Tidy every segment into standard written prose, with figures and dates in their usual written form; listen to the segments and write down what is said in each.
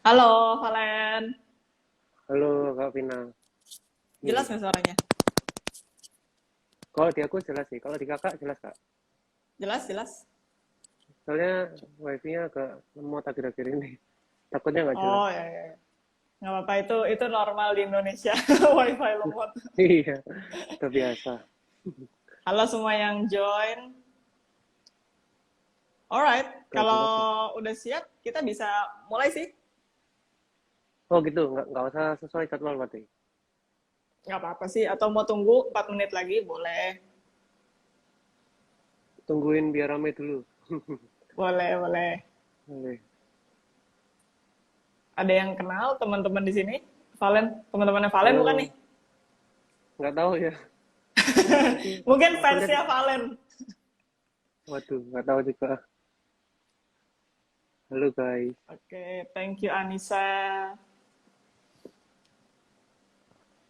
Halo, Valen. Halo Kak Vina. Jelas Nih, nggak suaranya? kalau di aku jelas sih. Kalau di kakak jelas kak. Jelas, jelas. Soalnya wifi-nya agak lemot akhir-akhir ini. Takutnya nggak jelas. Oh, ya, ya, ya. Nggak apa-apa, itu normal di Indonesia. Wifi lemot. Iya, udah biasa. Halo semua yang join. Alright, Udah kalau banget nih. udah siap, kita bisa mulai sih. Oh gitu, nggak usah sesuai jadwal berarti. Nggak apa-apa sih, atau mau tunggu 4 menit lagi, boleh. Tungguin biar rame dulu. Boleh, boleh. Oke. Ada yang kenal teman-teman di sini? Valen, teman-temannya Valen bukan nih? Oh, nggak tahu ya. Tapi Mungkin aku lihat, fansnya Valen. waduh, nggak tahu juga. Halo guys. Oke, thank you Anissa.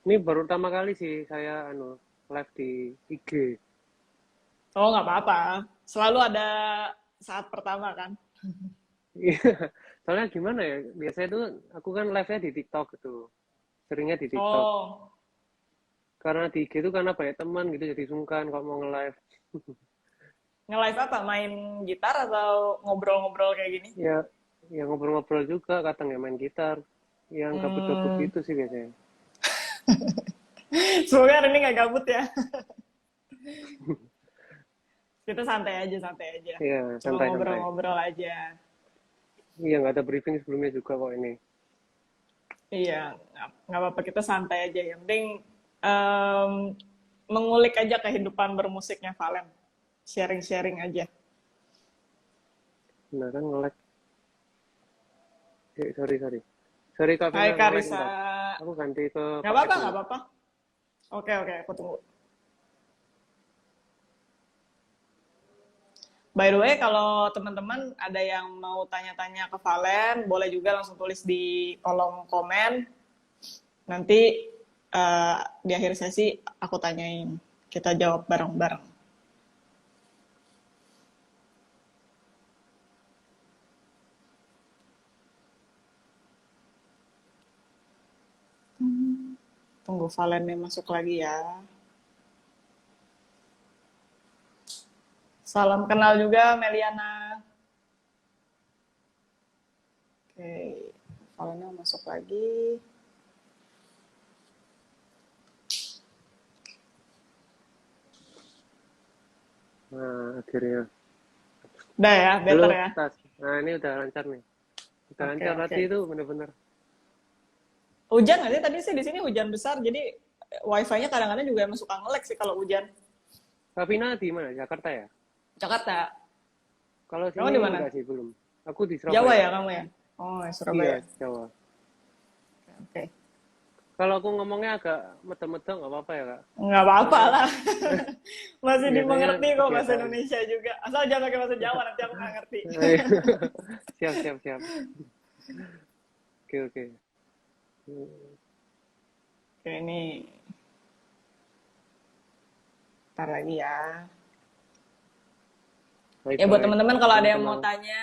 Ini baru pertama kali sih saya live di IG. Oh, nggak apa-apa. Selalu ada saat pertama kan? Iya, soalnya gimana ya? Biasanya tuh aku kan live-nya di TikTok gitu. Seringnya di TikTok. Oh, Karena di IG itu karena banyak teman gitu jadi sungkan kalau mau nge-live. nge-live apa? Main gitar atau ngobrol-ngobrol kayak gini? Ya, ya ngobrol-ngobrol juga, kadang ya main gitar. Yang gabut-gabut Hmm, gitu sih biasanya. semoga hari ini nggak gabut ya. Kita santai aja, santai aja. Iya, Cuma santai-santai. ngobrol-ngobrol aja. Iya, nggak ada briefing sebelumnya juga kok ini. Iya, nggak apa-apa. Kita santai aja. Yang penting em, mengulik aja kehidupan bermusiknya Valen. Sharing-sharing aja. Nah kan nge-lag. Sorry, sorry. Sorry Kak Hai Vina, nge-lag Karisa. bentar. Aku ganti ke Nggak paket apa-apa, dulu. nggak apa-apa. Oke, oke. Aku tunggu. By the way, kalau teman-teman ada yang mau tanya-tanya ke Valen, boleh juga langsung tulis di kolom komen. Nanti di akhir sesi aku tanyain, kita jawab bareng-bareng. Tunggu Valen masuk lagi ya. Salam kenal juga Meliana. Oke, Valen masuk lagi. Nah, akhirnya. Udah ya, Halo, better ya. Tas. Nah, ini udah lancar nih. Udah Oke, lancar oke. tadi itu bener-bener. Hujan nggak sih? Tadi sih di sini hujan besar, jadi wifi-nya kadang-kadang juga emang suka nge-lag sih kalau hujan. Kak Vina di mana? Jakarta ya? Jakarta. Kalau Kamu sini di mana? enggak sih, belum. Aku di Jawa Surabaya. ya kamu ya? Oh, ya, Surabaya. Iya, Jawa. Oke. Kalau aku ngomongnya agak medem-medem nggak apa-apa ya, Kak? Nggak apa-apa Soalnya lah. Masih biasanya dimengerti kok bahasa kebiasaan. Indonesia juga. Asal jangan pakai bahasa Jawa, nanti aku nggak ngerti. Siap, siap, siap. Oke, oke. Oke, ini ntar lagi ya. Ya buat Baik-baik. teman-teman kalau ada Salam yang mau kenal. tanya,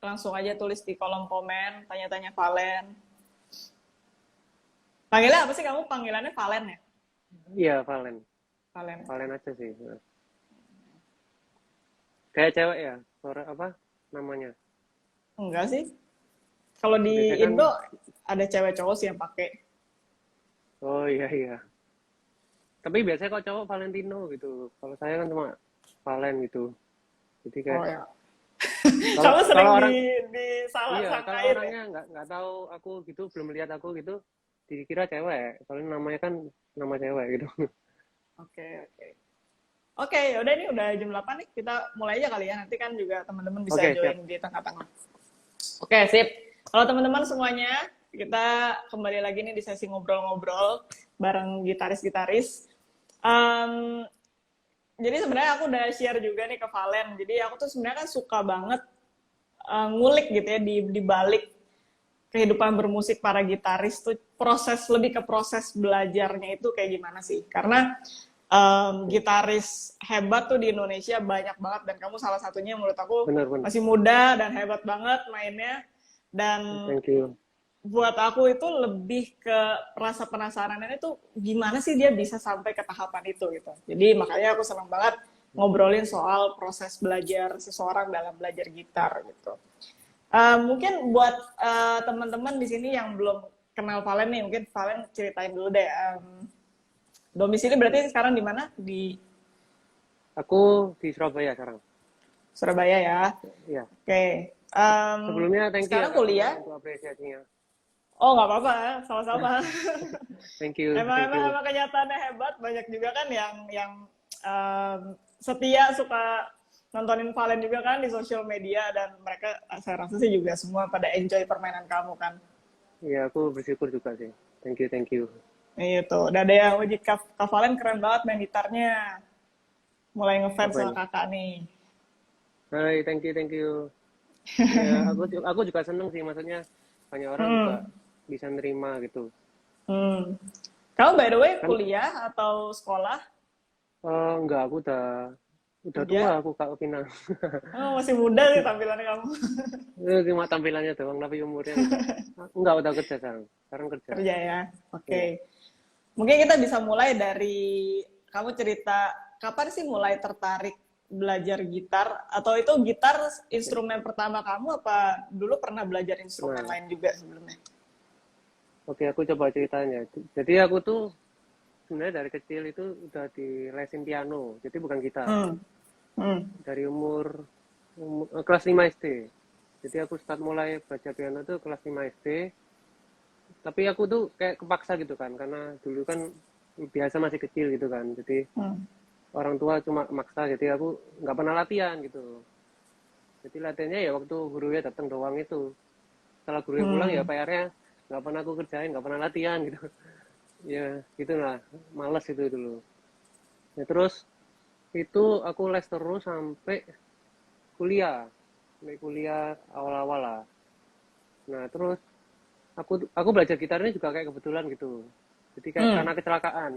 langsung aja tulis di kolom komen, tanya-tanya Valen. Panggilnya apa sih kamu? Panggilannya Valen ya? Iya, Valen. Valen. Valen aja sih. Kayak cewek ya? Suara apa namanya? Enggak sih. Kalau Biasanya di kan, Indo ada cewek cowok sih yang pakai. oh iya, iya. Tapi biasanya kok cowok Valentino gitu. Kalau saya kan cuma Valen gitu. Jadi Oh kayak, ya. kalau Kamu sering kalau orang, disalah iya, kalau sangkain ya? orangnya nggak tahu aku gitu, belum lihat aku gitu, dikira cewek. Soalnya namanya kan nama cewek gitu. Oke, oke. Oke, yaudah ini udah jam 8 nih. Kita mulai aja kali ya. Nanti kan juga teman-teman bisa Oke, siap. join di tengah-tengah. Oke, sip. Kalau teman-teman semuanya, kita kembali lagi nih di sesi ngobrol-ngobrol bareng gitaris-gitaris. Um, jadi sebenarnya aku udah share juga nih ke Valen. Jadi aku tuh sebenarnya kan suka banget ngulik gitu ya di balik kehidupan bermusik para gitaris tuh proses lebih ke proses belajarnya itu kayak gimana sih? Karena gitaris hebat tuh di Indonesia banyak banget dan kamu salah satunya menurut aku Benar-benar. masih muda dan hebat banget mainnya dan Thank you. buat aku itu lebih ke rasa penasarannya itu gimana sih dia bisa sampai ke tahapan itu gitu. Jadi makanya aku senang banget ngobrolin soal proses belajar seseorang dalam belajar gitar gitu. Mungkin buat teman-teman di sini yang belum kenal Valen nih, mungkin Valen ceritain dulu deh. Domisili berarti sekarang di mana? Di Aku di Surabaya sekarang. Surabaya ya. Ya. Oke. Sebelumnya thank you ya Sekarang Kak Vina kuliah? untuk apresiasinya. Oh nggak apa-apa, sama-sama. Thank you, emang thank emang you. emang kenyataannya hebat. Banyak juga kan yang setia suka nontonin Valen juga kan di sosial media dan mereka saya rasa sih juga semua pada enjoy permainan kamu kan. Iya, aku bersyukur juga sih. Thank you, thank you. Itu. Udah ada yang wajib Kak Valen keren banget main gitarnya. Mulai ngefans Apa sama ini? kakak nih. Hai, thank you, thank you. Ya, aku juga seneng sih, maksudnya banyak orang juga Hmm. bisa nerima gitu. Hmm. Kamu by the way Kan kuliah atau sekolah? enggak, aku udah tua Kerja? aku Kak Vina. Oh, masih muda sih Aku tampilannya kamu. cuma tampilannya doang, tapi umurnya enggak udah kerja sekarang. Sekarang kerja. Kerja ya. Oke. Iya. Mungkin kita bisa mulai dari kamu cerita kapan sih mulai tertarik belajar gitar atau itu gitar instrumen pertama kamu apa dulu pernah belajar instrumen Nah, lain juga sebelumnya? oke aku coba ceritanya. Jadi aku tuh sebenarnya dari kecil itu udah di lesin piano, jadi bukan gitar. Hmm. Hmm. Dari kelas 5 SD. Jadi aku start mulai belajar piano tuh kelas 5 SD. Tapi aku tuh kayak kepaksa gitu kan, karena dulu kan biasa masih kecil gitu kan. Jadi Hmm. orang tua cuma maksa, jadi aku nggak pernah latihan gitu. Jadi latihannya ya waktu gurunya datang doang itu. Setelah gurunya pulang ya Hmm. PR-nya nggak pernah aku kerjain, nggak pernah latihan gitu. Ya gitulah, males itu dulu. Ya terus itu aku les terus sampai kuliah. Sampai kuliah awal-awal lah. Nah terus aku belajar gitar ini juga kayak kebetulan gitu. Jadi kayak Hmm. karena kecelakaan.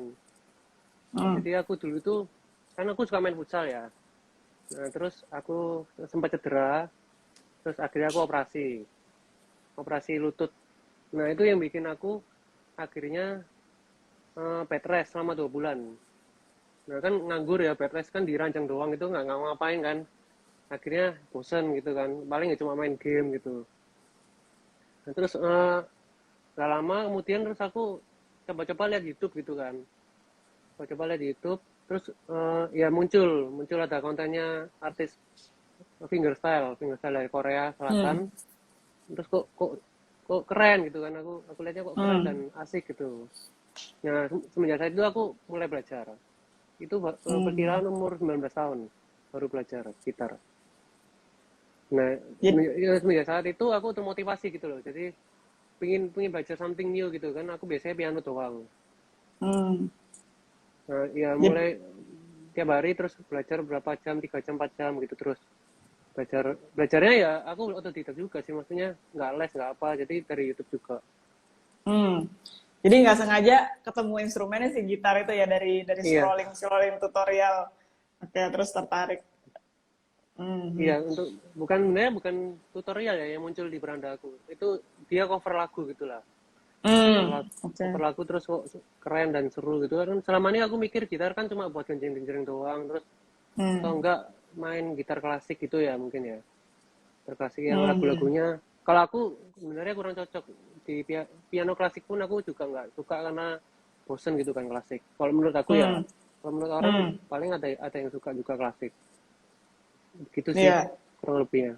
Hmm. Jadi aku dulu tuh kan aku suka main futsal ya. Nah terus aku sempat cedera, terus akhirnya aku operasi lutut. Nah itu yang bikin aku akhirnya bed rest selama 2 bulan. Nah kan nganggur ya, bed rest kan diranjang doang itu nggak ngapain kan. Akhirnya bosen gitu kan, paling ya cuma main game gitu. Nah, terus gak lama kemudian terus aku coba-coba lihat YouTube gitu kan, coba-coba lihat YouTube, terus ya muncul ada kontennya artis fingerstyle dari Korea Hmm. Selatan. Terus kok keren gitu kan, aku lihatnya kok keren dan Hmm. asik gitu. Nah semenjak saat itu aku mulai belajar. Itu Hmm. perkiraan umur 19 tahun baru belajar gitar. Nah Jadi, semenjak saat itu aku termotivasi gitu loh, jadi pingin belajar something new gitu kan. Aku biasanya piano doang. hmm. Nah, ya Jadi, mulai tiap hari terus belajar berapa jam, 3 jam, 4 jam gitu terus. Belajarnya ya aku otodidak juga sih, maksudnya nggak les, nggak apa, jadi dari YouTube juga. hmm. Jadi nggak sengaja ketemu instrumennya si gitar itu ya dari Iya, scrolling scrolling tutorial. Oke, terus tertarik. Hmm. iya Hmm. bukan tutorial ya yang muncul di beranda aku. Itu dia cover lagu gitulah. Cover Hmm. lagu, Oke. cover lagu terus kok keren dan seru gitu kan. Selama ini aku mikir gitar kan cuma buat genjreng-genjreng doang, terus atau Hmm. enggak main gitar klasik gitu ya mungkin ya. Gitar klasik yang Hmm. lagu-lagunya. Kalau aku sebenarnya kurang cocok di piano klasik pun aku juga nggak suka karena bosen gitu kan klasik. Kalau menurut aku ya, Hmm. kalau menurut orang Hmm. paling ada yang suka juga klasik. Gitu sih Iya. kurang lebihnya.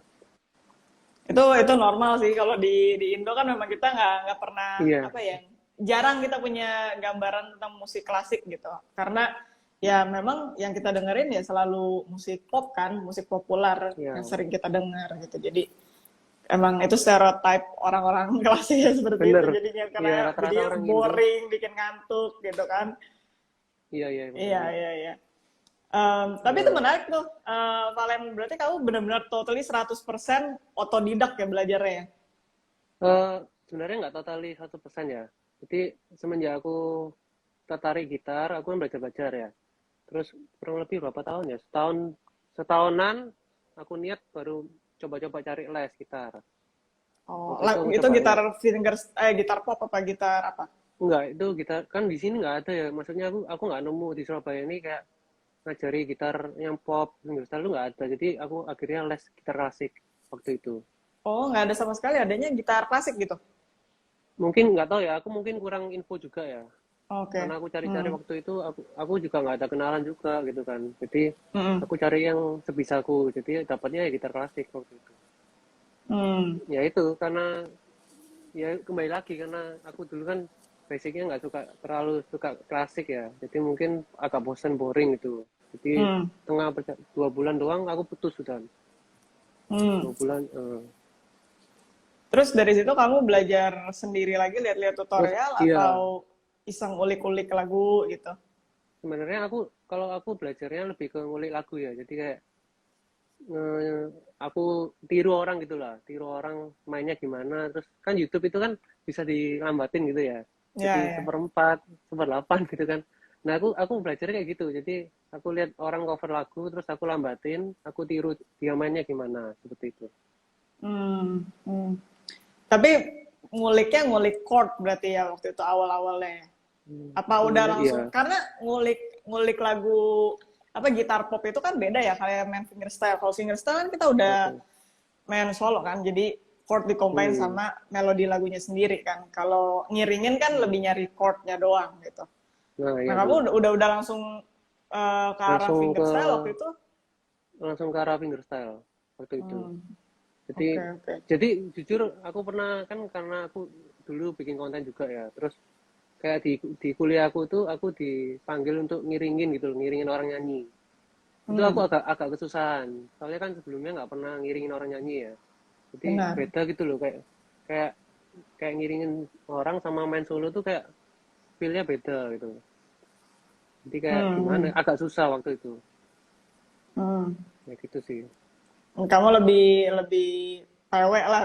Itu normal sih kalau di Indo kan memang kita nggak pernah Iya, apa ya jarang kita punya gambaran tentang musik klasik gitu karena ya memang yang kita dengerin ya selalu musik pop kan musik populer yang iya, sering kita dengar gitu jadi emang itu stereotype orang-orang klasik ya seperti itu bener. jadinya Iya, karena rata-rata jadi orang Indo. boring bikin ngantuk gitu kan Iya, iya, iya makanya. iya iya. Tapi itu Eh, menarik tuh Valen berarti kamu benar-benar totally 100% otodidak ya belajarnya ya. sebenarnya nggak totali 100% ya. Jadi semenjak aku tertarik gitar, aku kan belajar-belajar ya. Terus kurang lebih berapa tahun ya? Setahunan aku niat baru coba-coba cari les gitar. Oh, Waktu itu aku itu coba gitar les. gitar pop apa gitar apa? Enggak, itu gitar kan di sini nggak ada ya. Maksudnya aku nggak nemu di Surabaya ini kayak ngajari gitar yang pop fingerstyle itu nggak ada. Jadi aku akhirnya les gitar klasik waktu itu. Oh, nggak ada sama sekali, adanya gitar klasik gitu. Mungkin nggak tahu ya, aku mungkin kurang info juga ya. Oke. Karena aku cari-cari Hmm. waktu itu, aku juga nggak ada kenalan juga gitu kan. Jadi Hmm. aku cari yang sebisaku. Jadi dapatnya ya gitar klasik waktu itu. Hmm. Ya itu karena ya kembali lagi karena aku dulu kan basicnya nggak suka terlalu suka klasik ya. Jadi mungkin agak bosan boring gitu. Jadi Hmm. 2 bulan doang aku putus sudah. Hmm. 2 bulan. Terus dari situ kamu belajar sendiri lagi, lihat-lihat Terus tutorial iya, atau iseng ulik-ulik lagu gitu? sebenarnya kalau aku belajarnya lebih ke ngulik lagu ya. Jadi kayak aku tiru orang gitulah, tiru orang mainnya gimana. Terus kan YouTube itu kan bisa dilambatin gitu ya. Jadi Ya, ya. seperempat, seperdelapan gitu kan. Nah aku belajarnya kayak gitu. Jadi aku lihat orang cover lagu, terus aku lambatin, aku tiru dia mainnya gimana seperti itu. Hmm. Hmm. Tapi nguliknya ngulik chord berarti ya waktu itu awal-awalnya. Apa udah Ngulik ya. langsung, karena ngulik ngulik lagu apa gitar pop itu kan beda ya kayak main fingerstyle. Kalau fingerstyle kan kita udah Oke. main solo kan, jadi chord dicombine Hmm. sama melodi lagunya sendiri kan. Kalau ngiringin kan lebih nyari chordnya doang gitu. Nah Nah ya kamu benar. udah langsung ke arah Langsung ke fingerstyle waktu itu? langsung ke arah fingerstyle waktu itu. Hmm, Jadi oke oke. jadi jujur aku pernah kan karena aku dulu bikin konten juga ya. Terus kayak di kuliah aku tuh aku dipanggil untuk ngiringin gitu loh, ngiringin orang nyanyi. Itu aku Hmm, agak agak kesusahan. Soalnya kan sebelumnya nggak pernah ngiringin orang nyanyi ya. Jadi benar. beda gitu loh kayak kayak ngiringin orang sama main solo tuh kayak feel-nya beda gitu. Jadi kayak Hmm, gimana? hmm, Agak susah waktu itu. hmm. Ya gitu sih. Kamu lebih lebih pewek lah,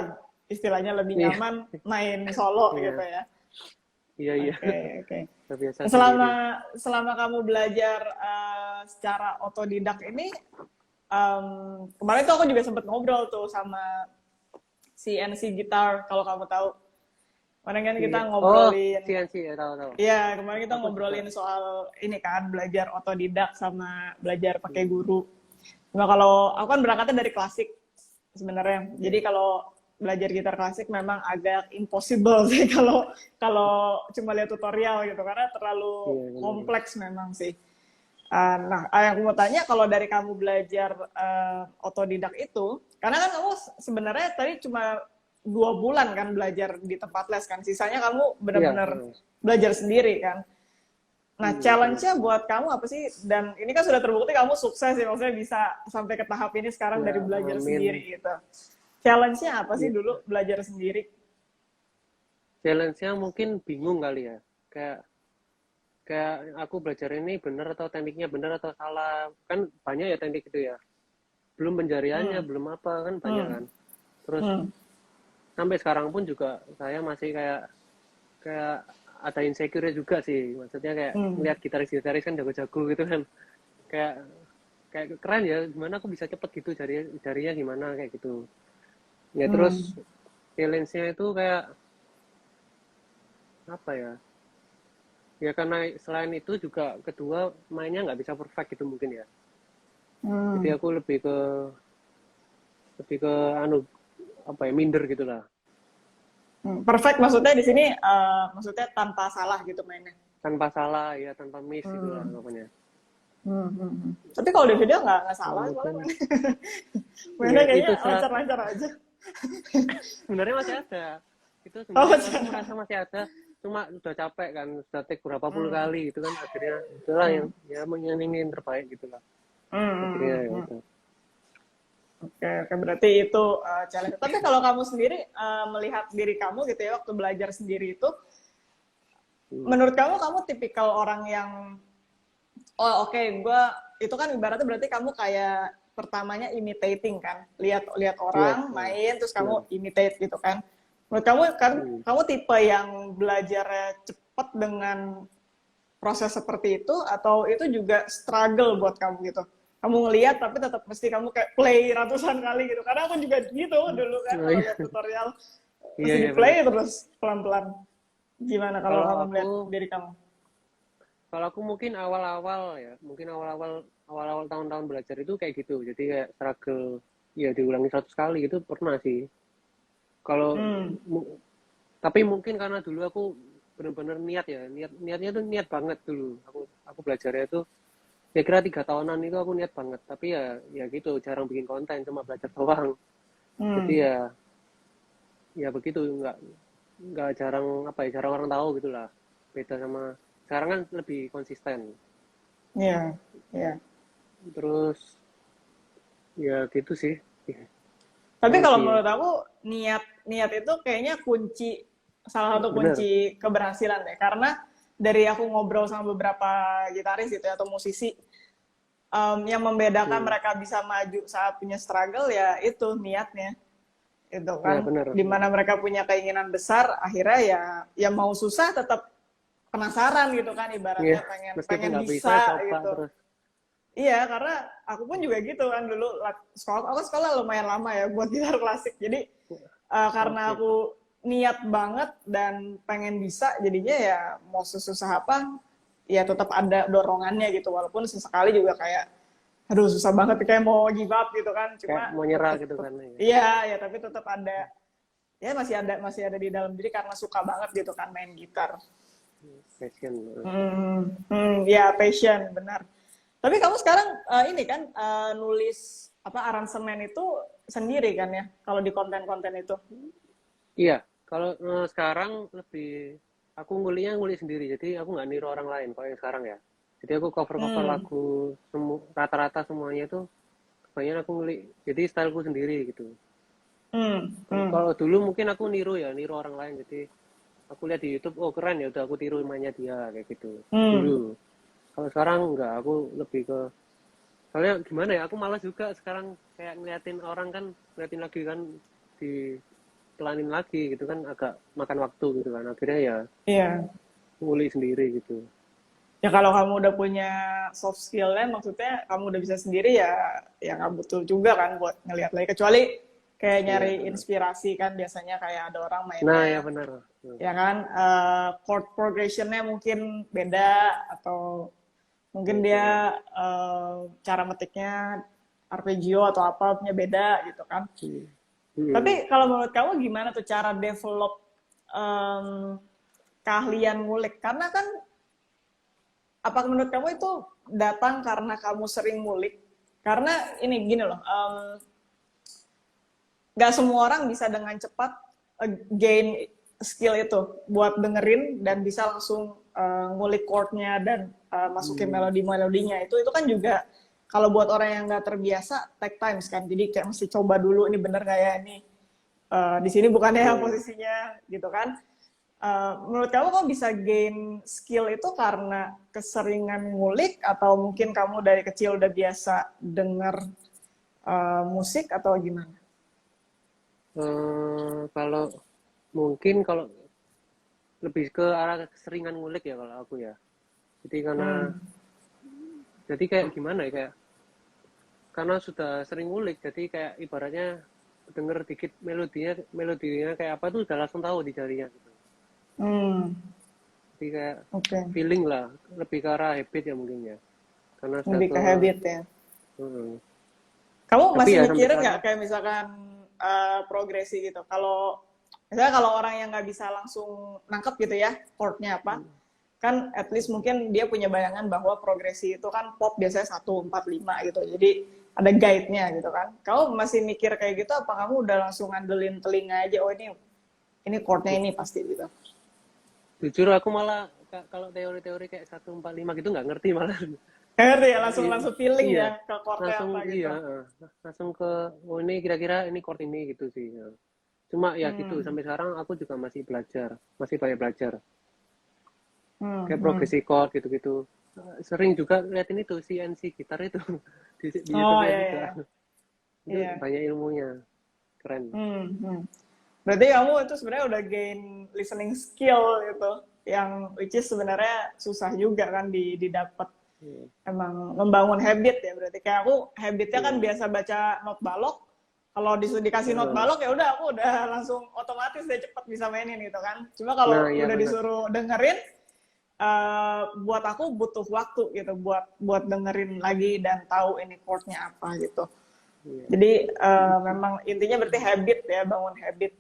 istilahnya lebih Iya, nyaman main solo gitu iya, ya. iya, iya. Oke oke. Terbiasa sendiri. Selama selama kamu belajar secara otodidak ini, kemarin tuh aku juga sempat ngobrol tuh sama si NC Gitar kalau kamu tahu. Kemarin kan kita Iya. Oh, ngobrolin, CNC ya tahu tahu. ya kemarin kita Aku juga. ngobrolin soal ini kan belajar otodidak sama belajar pakai guru. Cuma kalau aku kan berangkatnya dari klasik sebenarnya. Jadi Iya, kalau belajar gitar klasik memang agak impossible sih kalau kalau cuma lihat tutorial gitu karena terlalu iya benar. kompleks memang sih. Nah, yang aku mau tanya kalau dari kamu belajar otodidak itu, karena kan kamu sebenarnya tadi cuma 2 bulan kan belajar di tempat les kan, sisanya kamu Iya, benar-benar belajar sendiri kan. Nah, benar. challenge-nya buat kamu apa sih? Dan ini kan sudah terbukti kamu sukses ya, maksudnya bisa sampai ke tahap ini sekarang Ya, dari belajar amin. sendiri gitu. Challenge-nya apa sih Ya, dulu belajar sendiri? challenge-nya mungkin bingung kali ya. Kayak kayak aku belajar ini benar atau tekniknya benar atau salah. Kan banyak ya teknik itu ya. Belum penjariannya, Hmm, belum apa kan banyak hmm, kan. Terus hmm, sampai sekarang pun juga saya masih kayak kayak ada insecure juga sih. Maksudnya kayak hmm, melihat gitaris-gitaris kan jago-jago gitu kan. Kayak kayak keren ya, gimana aku bisa cepet gitu jarinya gimana kayak gitu. Ya terus hmm, challenge-nya itu kayak apa ya? Ya karena selain itu juga kedua mainnya nggak bisa perfect gitu mungkin ya. Jadi hmm. aku lebih ke anu apa ya minder gitulah. Perfect maksudnya di sini maksudnya tanpa salah gitu mainnya. Tanpa salah ya, tanpa miss gitulah Hmm. anggapannya. Tapi kalau di video nggak Ya salah soalnya mungkin mainnya ya kayaknya itu lancar-lancar aja. sebenarnya masih ada. Itu Oh, sebenarnya aku merasa masih ada. Cuma udah capek kan, sudah take berapa puluh hmm. kali itu kan akhirnya itulah yang Hmm. ya yang terbaik gitulah. Akhirnya ya Hmm. itu. Oke, oke, berarti itu challenge. Tapi kalau kamu sendiri melihat diri kamu gitu ya waktu belajar sendiri itu, Hmm. menurut kamu kamu tipikal orang yang oh oke, gue itu kan ibaratnya berarti kamu kayak pertamanya imitating kan, lihat lihat Iya, orang main terus benar. kamu imitate gitu kan. Menurut kamu kan Hmm. kamu tipe yang belajarnya cepat dengan proses seperti itu atau itu juga struggle buat kamu gitu? Kamu ngelihat tapi tetap mesti kamu kayak play ratusan kali gitu. Karena aku juga gitu dulu kan Oh, kalau iya. lihat tutorial. Iya, Masih di iya benar. play terus pelan-pelan. Gimana kalau Kalau kamu aku melihat diri kamu? Kalau aku mungkin awal-awal ya, mungkin awal-awal tahun-tahun belajar itu kayak gitu. Jadi kayak struggle ya diulangi 100 kali itu pernah sih. Kalau Hmm, tapi mungkin karena dulu aku benar-benar niat ya, niatnya tuh niat banget dulu. Aku belajarnya itu kira-kira 3 tahunan itu aku niat banget. Tapi ya gitu, jarang bikin konten, cuma belajar doang. Jadi hmm, ya begitu, nggak jarang apa ya, jarang orang tahu gitulah. Beda sama sekarang kan lebih konsisten. iya, iya. Terus ya gitu sih. Tapi kalau Masih ya. menurut aku niat niat itu kayaknya kunci salah satu Bener. kunci keberhasilan deh. Karena dari aku ngobrol sama beberapa gitaris gitu ya, atau musisi, yang membedakan Hmm. mereka bisa maju saat punya struggle ya itu niatnya, itu Ya kan. bener. Dimana mereka punya keinginan besar, akhirnya ya mau susah tetap penasaran gitu kan, Iya. ibaratnya pengen Meskipun pengen nggak bisa, bisa coba gitu. terus. Iya, karena aku pun juga gitu kan dulu aku sekolah lumayan lama ya buat gitar klasik. Jadi karena Oke. aku niat banget dan pengen bisa, jadinya ya mau susah apa, ya tetap ada dorongannya gitu. Walaupun sesekali juga kayak, aduh susah banget kayak mau give up gitu kan. Kayak Cuma mau nyerah tetap, gitu kan ya. iya ya tapi tetap ada, ya masih ada di dalam diri karena suka banget gitu kan main gitar. Passion. Ya passion benar. Tapi kamu sekarang ini kan nulis apa aransemen itu sendiri kan ya kalau di konten-konten itu. Iya. Kalau sekarang lebih aku ngulik sendiri. Jadi aku nggak niru orang lain kalau yang sekarang ya. Jadi aku cover-cover Hmm, lagu rata-rata semuanya itu kebanyakan aku ngulik. Jadi styleku sendiri gitu. hmm, Kalau hmm, kalau dulu mungkin aku niru orang lain. Jadi aku lihat di YouTube, oh keren ya, udah aku tiru mainnya dia kayak gitu. hmm. Dulu. Kalau sekarang enggak, aku lebih ke soalnya gimana ya, aku malas juga sekarang kayak ngeliatin orang kan, ngeliatin lagi kan di pelanin lagi gitu kan agak makan waktu gitu kan. Akhirnya ya Iya. ngulik sendiri gitu. Ya kalau kamu udah punya soft skill-nya, maksudnya kamu udah bisa sendiri ya nggak butuh juga kan buat ngelihat lagi. Kecuali kayak Iya nyari benar. inspirasi kan biasanya kayak ada orang Nah ya mainnya, benar. ya kan chord progression-nya mungkin beda atau mungkin Iya, dia cara metiknya arpeggio atau apa punya beda gitu kan. Hmm. Tapi kalau menurut kamu gimana tuh cara develop em, keahlian ngulik? Karena kan apa menurut kamu itu datang karena kamu sering ngulik? Karena ini gini loh, nggak semua orang bisa dengan cepat gain skill itu buat dengerin dan bisa langsung ngulik chordnya dan masukin Hmm. melodi-melodinya itu kan juga kalau buat orang yang nggak terbiasa take times kan, jadi kayak mesti coba dulu ini bener nggak ya ini di sini bukannya Iya, iya. posisinya gitu kan. Menurut kamu kok bisa gain skill itu karena keseringan ngulik atau mungkin kamu dari kecil udah biasa denger musik atau gimana? Kalau mungkin kalau lebih ke arah keseringan ngulik ya kalau aku ya. Jadi Hmm. kayak gimana ya, kayak karena sudah sering ngulik jadi kayak ibaratnya denger dikit melodinya kayak apa tuh udah langsung tahu di jarinya gitu. Hmm. Jadi kayak Oke. Okay. feeling lah, lebih ke arah habit ya mungkin ya, karena sudah Lebih ke ke habit ya. hmm. Kamu Tapi masih ya sampai mikirin sekarang nggak kayak misalkan progresi gitu? Kalau misalnya kalau orang yang nggak bisa langsung nangkep gitu ya chordnya apa, kan at least mungkin dia punya bayangan bahwa progresi itu kan pop biasanya 1 4 5 gitu. Jadi ada guide-nya gitu kan. Kamu masih mikir kayak gitu apa kamu udah langsung ngandelin telinga aja, oh ini chordnya ini pasti gitu. jujur aku malah kalau teori-teori kayak 1 4 5 gitu nggak ngerti malah. Ngerti ya, langsung langsung feeling Iya, ya ke chordnya langsung apa iya, gitu. langsung ke oh ini kira-kira ini chord ini gitu sih ya. Cuma ya gitu Hmm. sampai sekarang aku juga masih banyak belajar Hmm. kayak Hmm. progresi chord gitu-gitu. Sering juga liatin itu CNC gitar itu di Oh YouTube-nya ya juga. ya. Itu Iya. banyak ilmunya, keren. Hmm. Berarti kamu itu sebenarnya udah gain listening skill gitu, yang which is sebenarnya susah juga kan didapat. Iya, Emang membangun habit ya berarti. Kayak aku habitnya kan iya. biasa baca not balok, Kalau dikasih not Heeh. balok ya udah aku udah langsung otomatis deh cepet bisa mainin gitu kan. Cuma kalau Nah, iya udah benar. disuruh dengerin, buat aku butuh waktu gitu buat buat dengerin lagi dan tahu ini chordnya apa gitu. Iya. Jadi memang intinya berarti habit ya, bangun habit.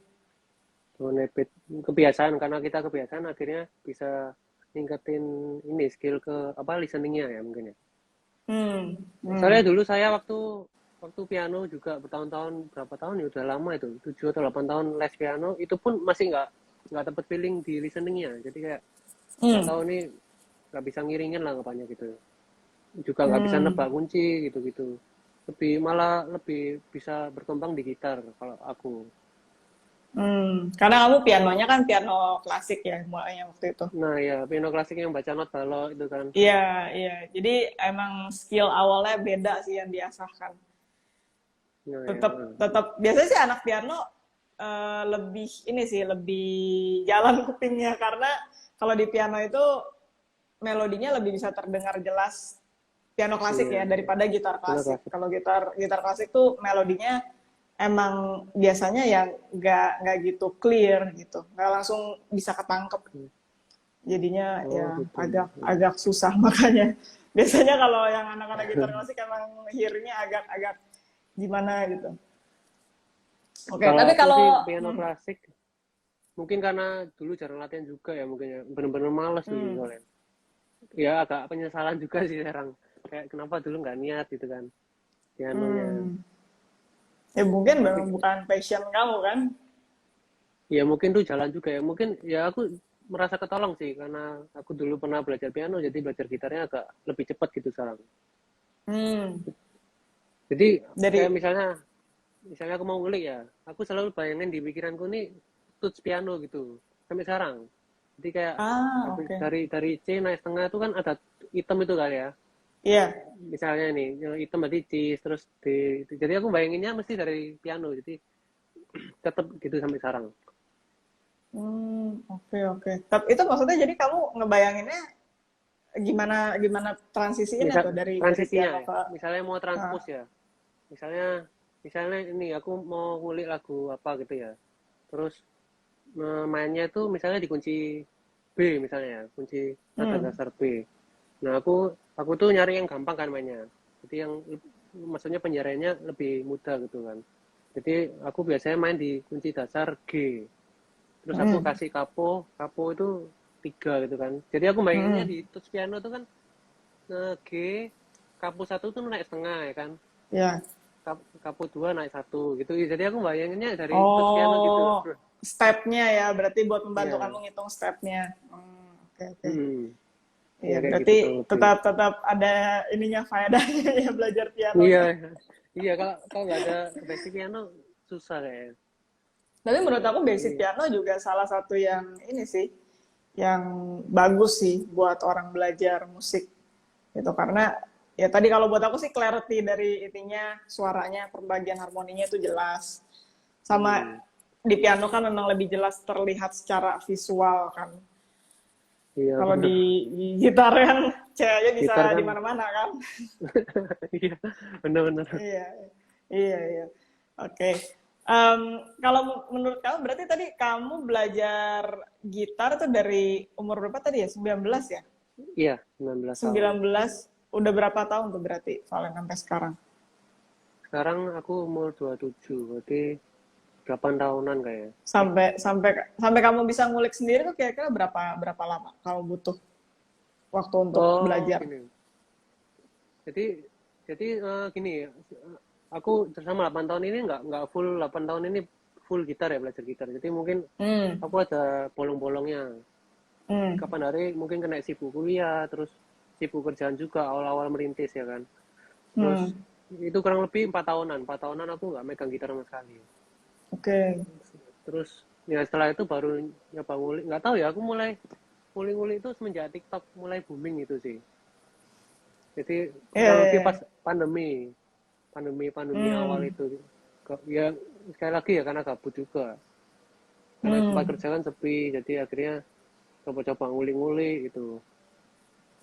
Habit kebiasaan karena kita kebiasaan akhirnya bisa ningkatin ini skill ke apa listeningnya ya mungkin ya. Hmm, Soalnya hmm, dulu saya waktu waktu piano juga bertahun-tahun berapa tahun ya udah lama itu 7 atau 8 tahun les piano itu pun masih nggak dapet feeling di listeningnya jadi kayak nggak tahu hmm, nih nggak bisa ngiringin lah anggapannya gitu juga nggak bisa hmm. nebak kunci gitu-gitu lebih malah lebih bisa berkembang di gitar kalau aku. Karena kamu pianonya kan piano klasik ya mulainya waktu itu. Nah ya piano klasik yang baca not balok itu kan. Iya, iya. Jadi emang skill awalnya beda sih yang diasahkan. Nah ya Tetap, tetap. Biasanya sih anak piano lebih ini sih, lebih jalan kupingnya karena kalau di piano itu melodinya lebih bisa terdengar jelas piano klasik iya ya daripada gitar piano klasik. klasik. Kalau gitar gitar klasik tuh melodinya emang biasanya yang nggak gitu clear gitu, nggak langsung bisa ketangkep. Jadinya Oh ya gitu. agak agak susah makanya biasanya kalau yang anak-anak gitar klasik emang hearingnya agak-agak gimana gitu. Oke, Kalau tapi aku sih kalau piano klasik mungkin karena dulu jarang latihan juga ya mungkin ya bener-bener males dulu hmm, soalnya ya agak penyesalan juga sih sekarang kayak kenapa dulu nggak niat gitu kan pianonya hmm, ya mungkin memang tapi bukan passion kamu kan. ya mungkin tuh jalan juga ya mungkin ya aku merasa ketolong sih karena aku dulu pernah belajar piano jadi belajar gitarnya agak lebih cepat gitu sekarang Hmm, jadi kayak dari misalnya aku mau ngulik ya aku selalu bayangin di pikiranku nih tuts piano gitu sampai sekarang jadi kayak habis oke. dari C naik setengah itu kan ada hitam itu kali ya Iya. misalnya nih yang hitam berarti C terus D jadi aku bayanginnya mesti dari piano jadi tetap gitu sampai sekarang. Oke, oke. Tapi itu maksudnya jadi kamu ngebayanginnya gimana gimana transisinya Misal tuh dari transisinya piano ya ke misalnya mau ah, transpose ya misalnya misalnya ini aku mau ngulik lagu apa gitu ya terus mainnya itu misalnya di kunci B misalnya ya kunci nada hmm, dasar B nah aku tuh nyari yang gampang kan mainnya jadi yang maksudnya penjaranya lebih mudah gitu kan jadi aku biasanya main di kunci dasar G terus aku hmm, kasih kapo kapo itu 3 gitu kan jadi aku bayanginnya hmm, di touch piano itu kan G kapo 1 tuh naik setengah ya kan ya. kapo 2 naik 1 gitu jadi aku bayanginnya dari touch piano gitu Oh, stepnya ya, berarti buat membantu kamu iya ngitung stepnya. Oke, oke. ya Iya, kayak berarti gitu kurang lebih tetap tetap ada ininya faedahnya ya belajar iya pianonya. iya kalau kalau nggak ada basic piano susah kayak Tapi menurut aku basic jadi piano juga salah satu yang ini sih, yang bagus sih buat orang belajar musik gitu karena ya tadi kalau buat aku sih clarity dari intinya suaranya perbagian harmoninya itu jelas sama hmm, di piano kan memang lebih jelas terlihat secara visual kan iya kalau bener di gitar kan cahaya bisa gitar di kan mana-mana kan. iya bener-bener Iya, iya, iya. Oke. Kalau menurut kamu berarti tadi kamu belajar gitar tuh dari umur berapa tadi ya? 19 ya? iya 19 tahun 19 udah berapa tahun tuh berarti Valen sampai sekarang? sekarang aku umur 27 berarti 8 tahunan kayaknya Sampai sampai sampai kamu bisa ngulik sendiri tuh kira-kira berapa berapa lama kamu butuh waktu untuk oh belajar? gini jadi gini aku selama 8 tahun ini nggak full 8 tahun ini full gitar ya belajar gitar jadi mungkin Hmm, aku ada bolong-bolongnya hmm, kapan hari mungkin kena sibuk kuliah terus sibuk kerjaan juga awal-awal merintis ya kan terus hmm. itu kurang lebih 4 tahunan aku nggak megang gitar sama sekali Oke. terus ya setelah itu baru nyoba ngulik nggak tahu ya aku mulai ngulik-ngulik itu semenjak TikTok mulai booming itu sih jadi Iya, kurang iya, lebih pas iya. pandemi awal Hmm, itu ya sekali lagi ya karena gabut juga karena tempat hmm, kerja kan sepi jadi akhirnya coba-coba ngulik-ngulik gitu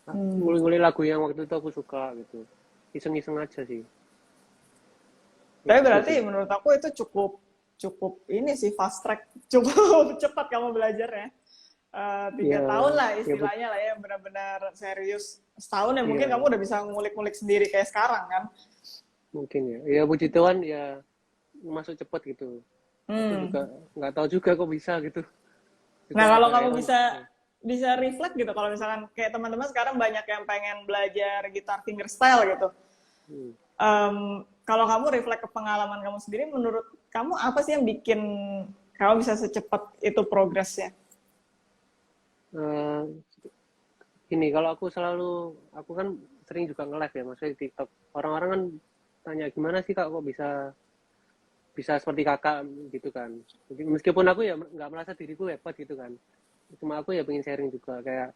hmm. ngulik-ngulik lagu yang waktu itu aku suka gitu iseng-iseng aja sih Tapi gitu berarti sih. menurut aku itu cukup cukup ini sih fast track, cukup cepat kamu belajarnya. 3 tahun Ya, lah ya, istilahnya lah ya, benar-benar serius. Setahun ya mungkin kamu ya udah bisa ngulik-ngulik sendiri kayak sekarang kan. mungkin ya. Ya puji Tuhan ya masuk cepet gitu. Aku Hmm. juga nggak tahu juga kok bisa gitu. Juga Nah, kalau agak kamu iron. bisa Ya. bisa reflect gitu, kalau misalkan kayak teman-teman sekarang banyak yang pengen belajar gitar fingerstyle gitu. Hmm. Kalau kamu reflect ke pengalaman kamu sendiri, menurut kamu apa sih yang bikin kamu bisa secepat itu progresnya? Eh, Gini, kalau aku kan sering juga nge-live ya, maksudnya di TikTok. Orang-orang kan tanya gimana sih kak kok bisa bisa seperti kakak gitu kan. Jadi, meskipun aku ya nggak merasa diriku hebat gitu kan. Cuma aku ya pengen sharing juga kayak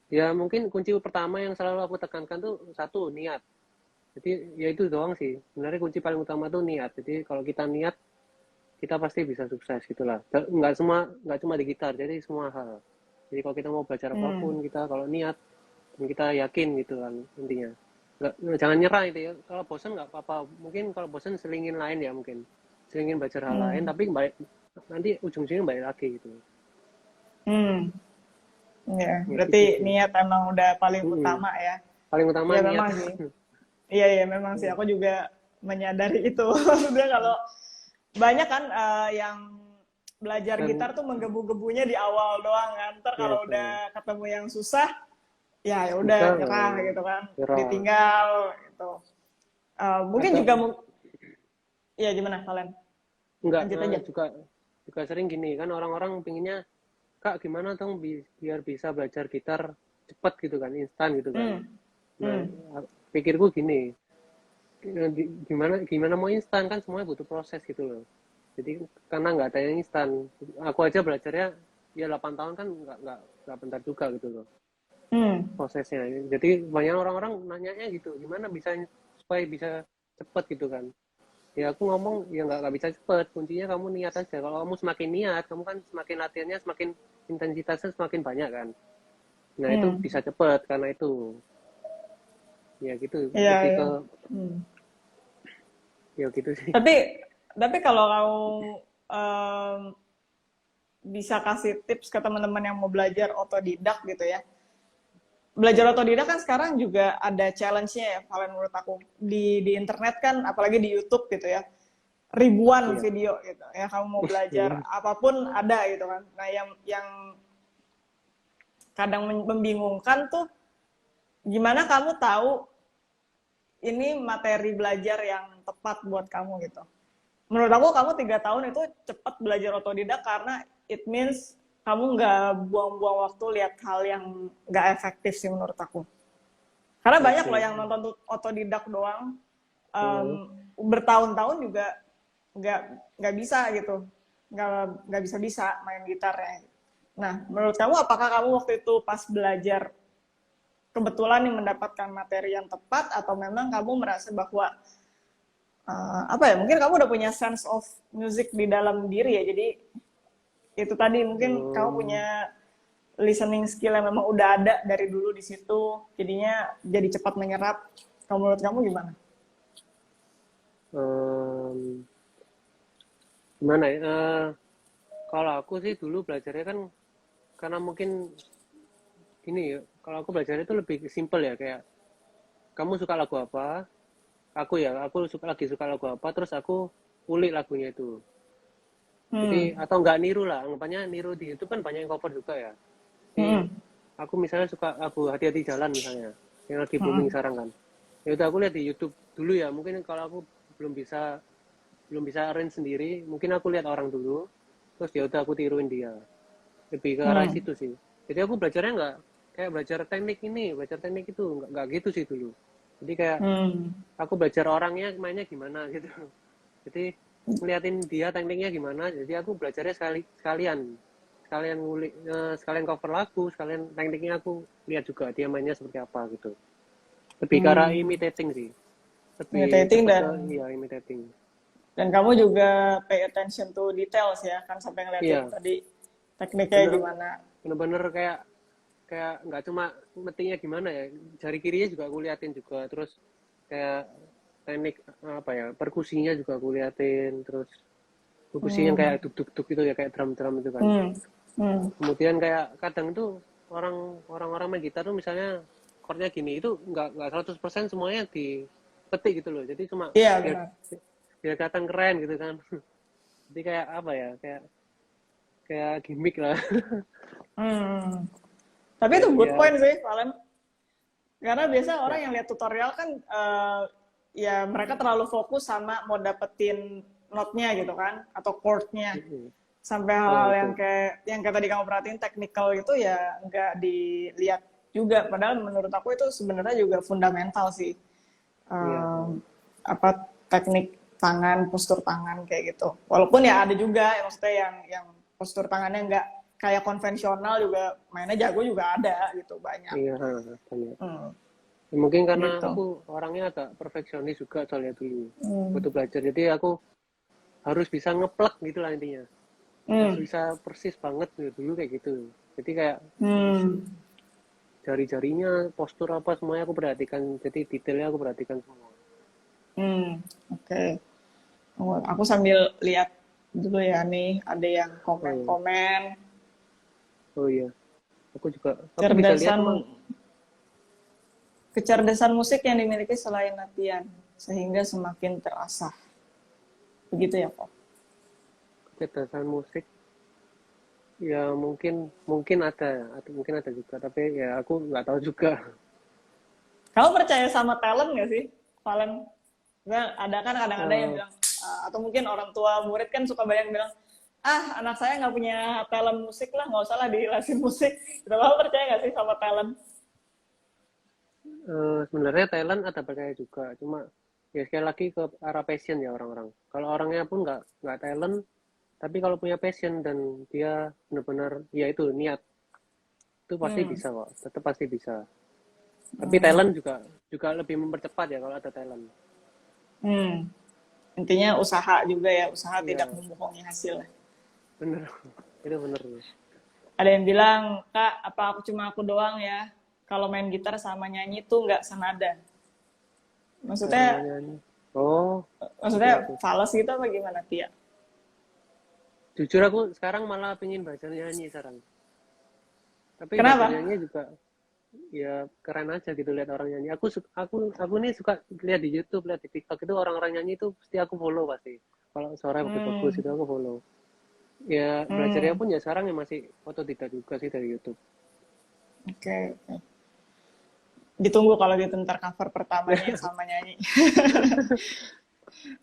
ya mungkin kunci pertama yang selalu aku tekankan tuh satu niat. Jadi ya itu doang sih. Sebenarnya kunci paling utama tuh niat. Jadi kalau kita niat kita pasti bisa sukses gitulah. Nggak cuma di gitar, jadi semua hal. Jadi kalau kita mau belajar Hmm. apapun kita kalau niat dan kita yakin gitu kan intinya. Jangan nyerah itu ya. Kalau bosan nggak apa-apa. Mungkin kalau bosan selingin lain ya mungkin. Selingin belajar hal lain Hmm. tapi balik, nanti ujung-ujungnya balik lagi gitu. Hmm. Ya, Ya berarti gitu sih. niat emang udah paling Mm-mm. utama ya. Paling utama Iya niat. memang sih. Iya iya memang sih. Aku juga menyadari itu. Maksudnya kalau banyak kan yang belajar gitar Dan tuh menggebu-gebunya di awal doang kan. Ntar ya kalau udah itu ketemu yang susah, ya udah susah nyerah gitu kan, nyerah ditinggal gitu. Mungkin juga atau ya gimana kalian, enggak lanjut aja. juga juga sering gini kan orang-orang pinginnya kak gimana dong biar bisa belajar gitar cepet gitu kan instan gitu kan. Hmm. Nah Hmm. pikirku gini gimana gimana mau instan kan semuanya butuh proses gitu loh. Jadi karena nggak ada yang instan aku aja belajarnya ya 8 tahun kan nggak bentar juga gitu loh Hmm. prosesnya. Jadi banyak orang-orang nanyanya gitu gimana bisa supaya bisa cepet gitu kan. Ya aku ngomong ya nggak bisa cepet kuncinya kamu niat aja kalau kamu semakin niat kamu kan semakin latihannya semakin intensitasnya semakin banyak kan nah itu Hmm. bisa cepet karena itu ya gitu Iya lebih iya. ke Hmm. ya gitu sih. Tapi kalau kamu em, bisa kasih tips ke teman-teman yang mau belajar otodidak gitu ya. Belajar otodidak kan sekarang juga ada challenge-nya ya, kalian menurut aku. Di internet kan, apalagi di YouTube gitu ya, ribuan Iya. video gitu ya, kamu mau belajar Iya. apapun ada gitu kan. Nah, yang kadang membingungkan tuh, gimana kamu tahu ini materi belajar yang tepat buat kamu gitu. Menurut aku kamu 3 tahun itu cepat belajar otodidak karena it means kamu nggak buang-buang waktu lihat hal yang nggak efektif sih menurut aku. Karena banyak loh Oke. yang nonton otodidak doang, um, Hmm. bertahun-tahun juga nggak nggak bisa gitu, nggak bisa main gitarnya. Nah, menurut kamu apakah kamu waktu itu pas belajar kebetulan nih mendapatkan materi yang tepat atau memang kamu merasa bahwa apa ya, mungkin kamu udah punya sense of music di dalam diri ya, jadi itu tadi mungkin kamu Hmm. punya listening skill yang memang udah ada dari dulu di situ, jadinya jadi cepat menyerap. Kalau menurut kamu gimana? Um, Gimana ya kalau aku sih dulu belajarnya kan karena mungkin ini ya kalau aku belajarnya itu lebih simple ya kayak kamu suka lagu apa aku lagi suka lagu apa terus aku ulik lagunya itu jadi Hmm. atau nggak niru lah anggapannya niru di YouTube kan banyak yang cover juga ya jadi Hmm. aku misalnya suka lagu hati-hati jalan misalnya yang lagi booming Hmm. sekarang kan ya udah aku lihat di YouTube dulu ya mungkin kalau aku belum bisa belum bisa arrange sendiri mungkin aku lihat orang dulu terus ya udah aku tiruin dia lebih ke arah Hmm. situ sih jadi aku belajarnya nggak kayak belajar teknik itu nggak gitu sih dulu jadi kayak Hmm. aku belajar orangnya mainnya gimana gitu jadi ngeliatin dia tekniknya gimana jadi aku belajarnya sekalian sekalian ngulik sekalian cover lagu sekalian tekniknya aku lihat juga dia mainnya seperti apa gitu lebih ke arah Hmm. imitating sih lebih Imitating cepet ke dan iya imitating kamu juga pay attention to details ya kan, sampai ngeliatin iya tadi tekniknya bener gimana. bener kayak kayak nggak cuma metiknya gimana ya jari kirinya juga aku liatin juga terus kayak teknik apa ya, perkusinya juga aku liatin, terus perkusi yang Hmm. kayak duk-duk-duk itu ya, kayak drum-drum itu kan. Hmm. Hmm. Kemudian kayak kadang tuh orang-orang main gitar tuh misalnya chordnya gini, itu nggak 100% semuanya dipetik gitu loh. Jadi cuma Iya biar benar. biar kelihatan keren gitu kan. Jadi kayak apa ya, kayak kayak gimmick lah. Hmm. Tapi itu Kayak good ya, point sih, Valen. Karena biasa orang ya. yang lihat tutorial kan ya mereka terlalu fokus sama mau dapetin notnya gitu kan atau chordnya sampai Nah, hal-hal itu. yang kayak tadi kamu perhatiin technical itu ya nggak dilihat juga. Padahal menurut aku itu sebenarnya juga fundamental sih. Iya. Apa teknik tangan, postur tangan kayak gitu. Walaupun ya ada juga maksudnya yang postur tangannya nggak kayak konvensional juga mainnya jago juga ada gitu banyak. Iya, banyak. Hmm, Ya, mungkin karena gitu. aku orangnya agak perfeksionis juga soalnya dulu. Hmm. Waktu belajar. Jadi aku harus bisa ngeplek gitu lah intinya. Harus Hmm. bisa persis banget gitu, dulu kayak gitu. Jadi kayak Hmm. jari-jarinya, postur apa semuanya aku perhatikan. Jadi detailnya aku perhatikan semua. Hmm. Oke. Okay. Oh, aku sambil lihat dulu ya nih, ada yang Oh iya, komen-komen oh iya. Aku juga, aku bisa lihat kecerdasan emang. kecerdasan musik yang dimiliki selain latihan sehingga semakin terasah. Begitu ya, Pak? Kecerdasan musik ya mungkin mungkin ada atau mungkin ada juga, tapi ya aku nggak tahu juga. Kamu percaya sama talent nggak sih, Valen? Ada kan kadang-kadang yang Eh, bilang, atau mungkin orang tua murid kan suka banyak bilang, anak saya nggak punya talent musik lah, nggak usah lah dilasin musik. Gitu. Kamu percaya nggak sih sama talent? Sebenarnya Thailand ada percaya juga, cuma ya sekali lagi ke arah passion ya orang-orang. Kalau orangnya pun nggak talent, tapi kalau punya passion dan dia benar-benar ya itu niat, itu pasti Hmm. bisa kok, tetap pasti bisa. Tapi Hmm. talent juga juga lebih mempercepat ya kalau ada talent. Hmm. Intinya usaha juga ya, usaha tidak Iya, membohongi hasil. bener. Itu bener. Ada yang bilang, Kak, apa aku doang ya? Kalau main gitar sama nyanyi tuh nggak senada. Sama Maksudnya, nyanyi. Oh, oke maksudnya oke. fals gitu apa gimana, Tia? Jujur aku sekarang malah pengen belajar nyanyi sekarang. Tapi belajar Kenapa? nyanyi juga ya keren aja gitu lihat orang nyanyi. Aku nih suka lihat di YouTube, lihat di TikTok itu orang-orang nyanyi itu pasti aku follow pasti. Kalau suara bagus-bagus Hmm. itu aku follow. Ya belajarnya Hmm. pun ya sekarang ya masih otodidak juga sih dari YouTube. Oke. Okay. Ditunggu kalau gitu ntar cover pertamanya sama nyanyi.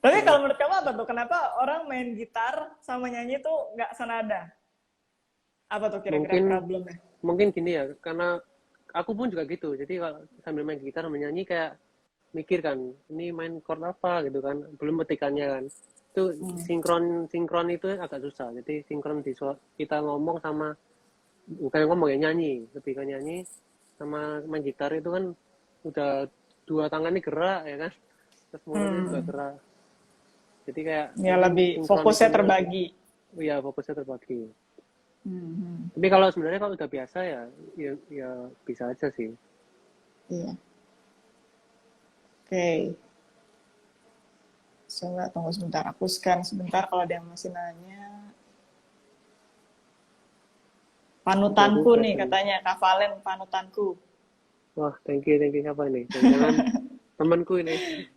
Tapi kalau menurut kamu apa tuh? Kenapa orang main gitar sama nyanyi tuh nggak senada? Apa tuh kira-kira Mungkin problemnya? mungkin gini ya, karena aku pun juga gitu. Jadi kalau sambil main gitar menyanyi kayak mikir kan, ini main chord apa gitu kan, belum petikannya kan. Itu Hmm. sinkron sinkron itu agak susah. Jadi sinkron di kita ngomong sama bukan ngomong ya, nyanyi, lebih ke nyanyi sama main gitar itu kan udah dua tangan ini gerak ya kan, terus mulutnya juga Hmm. gerak. Jadi kayak Ya mungkin lebih fokusnya sinkronisasinya lebih, terbagi. ya fokusnya terbagi. Hmm. Tapi kalau sebenarnya kalau udah biasa ya, ya bisa aja sih. Iya. Oke. Okay. Coba tunggu sebentar. Aku scan sebentar kalau ada yang masih nanya. Oke, aku Panutanku nih baca nih. katanya, Kak Valen panutanku. Wah, thank you siapa ini? Jangan-jangan temanku ini.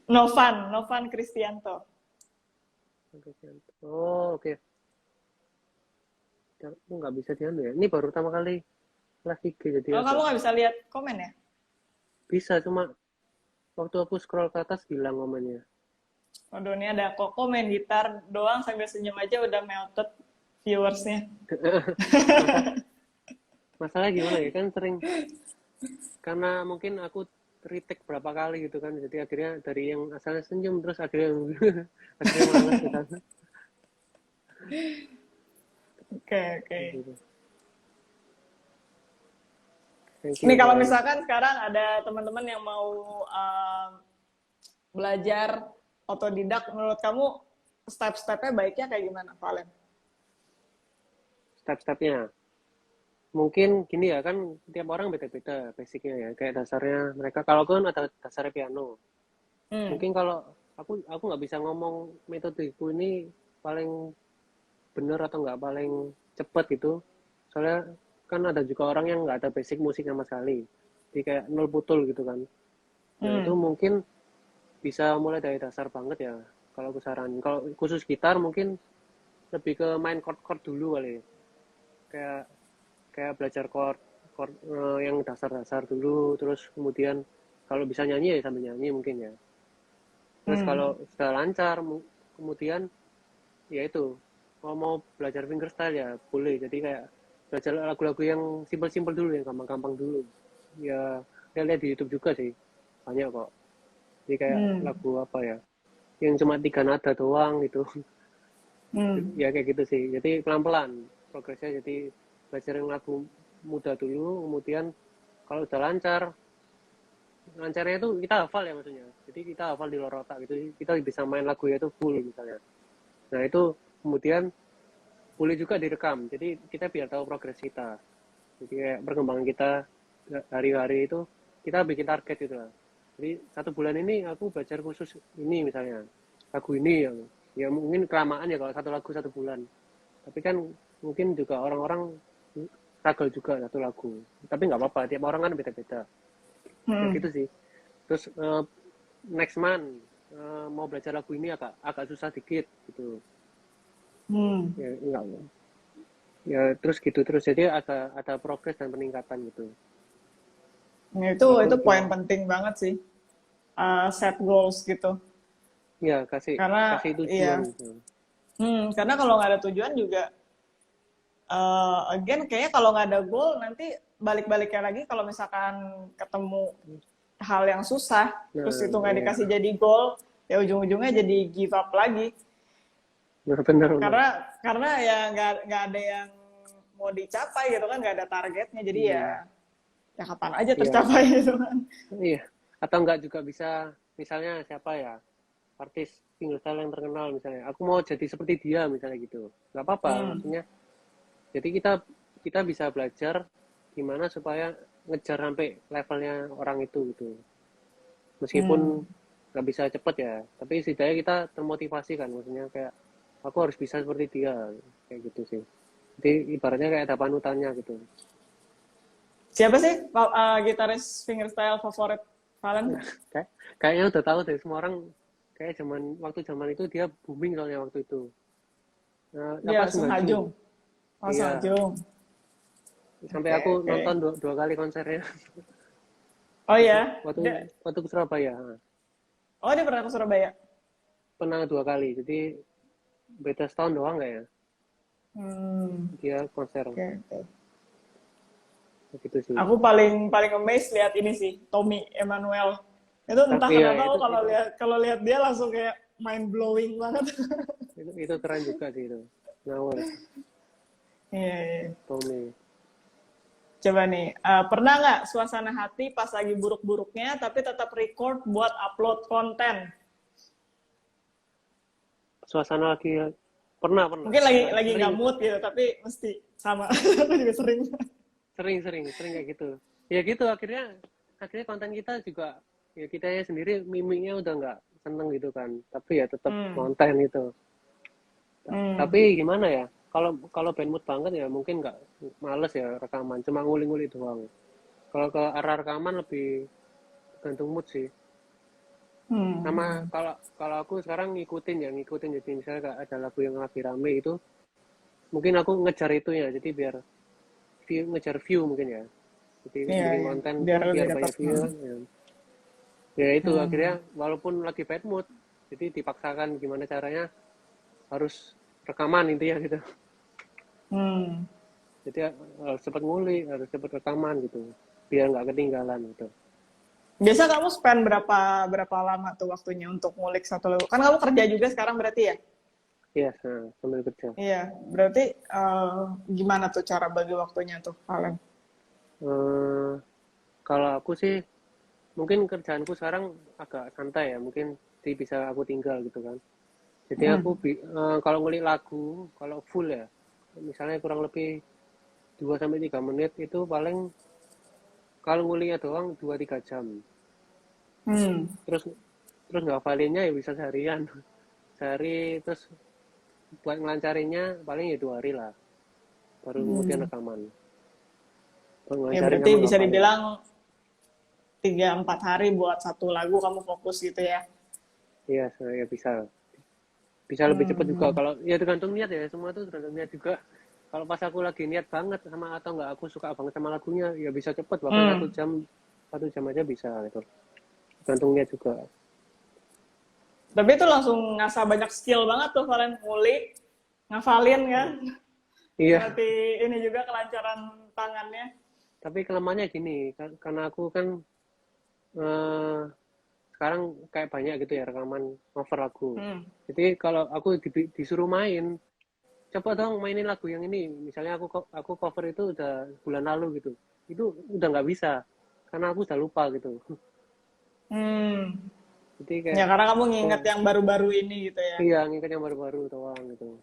Novan Kristianto. Oh, oke. Aku nggak bisa dianu ya. Ini baru pertama kali kelas 3 jadi Oh, kamu agak nggak bisa lihat komen ya? bisa, cuma waktu aku scroll ke atas hilang momennya. Waduh, ini ada Koko main gitar doang sambil senyum aja udah melted viewersnya. Masa masalahnya gimana ya, kan sering karena mungkin aku retake berapa kali gitu kan, jadi akhirnya dari yang asalnya senyum terus akhirnya akhirnya males gitu. Oke, oke. Gitu. Thank Ini you kalau Valen. misalkan sekarang ada teman-teman yang mau belajar otodidak, menurut kamu step-stepnya baiknya kayak gimana, Valen? Step-stepnya mungkin gini ya, kan tiap orang beda-beda basicnya ya, kayak dasarnya mereka. Kalau aku kan ada dasarnya piano, Mungkin kalau aku nggak bisa ngomong metodeku ini paling bener atau nggak paling cepet gitu. Soalnya kan ada juga orang yang nggak ada basic musik sama sekali. Jadi kayak nol putul gitu kan. Nah itu Hmm. mungkin bisa mulai dari dasar banget ya. Kalau aku saranin. Kalau khusus gitar mungkin lebih ke main chord-chord dulu kali. Kayak kayak belajar chord yang dasar-dasar dulu. Terus kemudian kalau bisa nyanyi ya sambil nyanyi mungkin ya. Terus Hmm. kalau sudah lancar, kemudian ya itu mau belajar fingerstyle ya boleh. Jadi kayak belajar lagu-lagu yang simpel-simpel dulu, yang gampang-gampang dulu. Ya lihat di YouTube juga sih, banyak kok. Jadi kayak Hmm. lagu apa ya, yang cuma 3 nada doang gitu. Hmm. Ya kayak gitu sih. Jadi pelan-pelan progresnya. Jadi belajar yang lagu mudah dulu, kemudian kalau udah lancar, lancarnya itu kita hafal ya maksudnya. Jadi kita hafal di luar otak gitu. Kita bisa main lagu itu full misalnya. Nah itu kemudian boleh juga direkam. Jadi kita biar tahu progres kita. Jadi kayak perkembangan kita hari-hari itu kita bikin target gitu lah. Jadi 1 bulan ini aku belajar khusus ini misalnya lagu ini ya mungkin kelamaan ya kalau 1 lagu 1 bulan. Tapi kan mungkin juga orang-orang struggle juga 1 lagu. Tapi nggak apa-apa, tiap orang kan beda-beda. Ya Hmm. gitu sih. Terus next month mau belajar lagu ini agak susah dikit gitu. Hmm. Ya enggak ya terus gitu terus jadi ada progres dan peningkatan gitu. Nah, Kalau itu aku poin gimana? penting banget sih. Set goals gitu. Ya kasih Karena kasih tujuan iya, gitu. karena kalau nggak ada tujuan juga, again kayaknya kalau nggak ada goal nanti balik-baliknya lagi kalau misalkan ketemu hal yang susah, terus Nah itu nggak ya dikasih jadi goal, ya ujung-ujungnya jadi give up lagi. benar-benar Karena ya nggak ada yang mau dicapai gitu kan, nggak ada targetnya, jadi ya hmm, ya kapan aja ya tercapai gitu kan. iya atau enggak juga bisa misalnya siapa ya artis fingerstyle yang terkenal misalnya aku mau jadi seperti dia misalnya gitu nggak apa-apa Hmm. maksudnya jadi kita bisa belajar gimana supaya ngejar sampai levelnya orang itu gitu Hmm. meskipun nggak bisa cepet ya tapi setidaknya kita termotivasi kan maksudnya kayak aku harus bisa seperti dia kayak gitu sih jadi ibaratnya kayak ada panutannya gitu. Siapa sih gitaris fingerstyle favorit Valen? Kayak kayaknya udah tahu deh semua orang kayak zaman itu dia booming soalnya waktu itu apa Ya, Sung Ha Sunghaju. Jung. Oh, Sung Ha Iya Jung. sampai Oke, aku oke. nonton dua kali konsernya. Oh waktu ya, waktu waktu ke Surabaya oh dia pernah ke Surabaya. pernah 2 kali jadi beda setahun doang nggak ya Hmm, dia konser oke, oke. gitu sih. Aku paling paling amazed lihat ini sih, Tommy Emmanuel. Itu entah Tapi ya kenapa kalau lihat dia langsung kayak mind blowing banget. itu keren juga sih itu ngawur Iya, iya. Tommy. Coba nih, pernah nggak suasana hati pas lagi buruk-buruknya tapi tetap record buat upload konten? Suasana lagi pernah Mungkin lagi sering nggak mood gitu, tapi mesti sama. Aku juga sering. sering sering sering kayak gitu ya gitu akhirnya akhirnya konten kita juga ya kita sendiri mimiknya udah nggak seneng gitu kan tapi ya tetap Hmm, konten itu hmm, tapi gimana ya kalau kalau band mood banget ya mungkin nggak males ya rekaman cuma ngulik-ngulik doang kalau ke arah rekaman lebih tergantung mood sih sama hmm, kalau kalau aku sekarang ngikutin jadi misalnya ada lagu yang lagi rame itu mungkin aku ngejar itu ya jadi biar ngejar view mungkin ya jadi iya, bikin iya. konten Biar tuh lebih biar dapat. banyak view ya. Ya itu Hmm, akhirnya walaupun lagi bad mood jadi dipaksakan gimana caranya harus rekaman intinya gitu hmm. jadi harus cepat ngulik harus cepat rekaman gitu biar nggak ketinggalan gitu. Biasa kamu spend berapa berapa lama tuh waktunya untuk ngulik satu lagu? Kan kamu kerja juga sekarang berarti ya? Iya nah, sambil kerja Iya, berarti gimana tuh cara bagi waktunya tuh, Valen? eh, kalau aku sih mungkin kerjaanku sekarang agak santai ya mungkin sih bisa aku tinggal gitu kan jadi aku Hmm. kalau ngulik lagu kalau full ya misalnya kurang lebih 2 sampai 3 menit itu paling kalau nguliknya doang 2-3 jam Hmm. terus terus ngafalinnya ya bisa seharian. Sehari, terus buat ngelancarinnya paling ya 2 hari lah, baru kemudian rekaman. Buat Ya ngelancarin berarti sama bisa ngafalin. dibilang 3-4 hari buat satu lagu kamu fokus gitu ya. Iya, saya bisa. Bisa lebih cepat juga. Hmm. Kalau ya tergantung niat ya, semua tuh tergantung niat juga. Kalau pas aku lagi niat banget sama atau enggak aku suka banget sama lagunya, ya bisa cepet, bahkan Hmm. 1 jam aja bisa gitu. Tergantung niat juga. Tapi itu langsung ngasah banyak skill banget tuh kalian ngulik, ngafalin kan. Iya, Berarti ini juga kelancaran tangannya. tapi kelemahannya gini, karena aku kan eh, sekarang kayak banyak gitu ya rekaman cover lagu. Hmm. Jadi kalau aku disuruh main, coba dong mainin lagu yang ini. Misalnya aku cover itu udah bulan lalu gitu. Itu udah nggak bisa karena aku udah lupa gitu. Hmm. Jadi Ya kayak karena kamu oh nginget yang baru-baru ini gitu ya. iya nginget yang baru-baru doang gitu.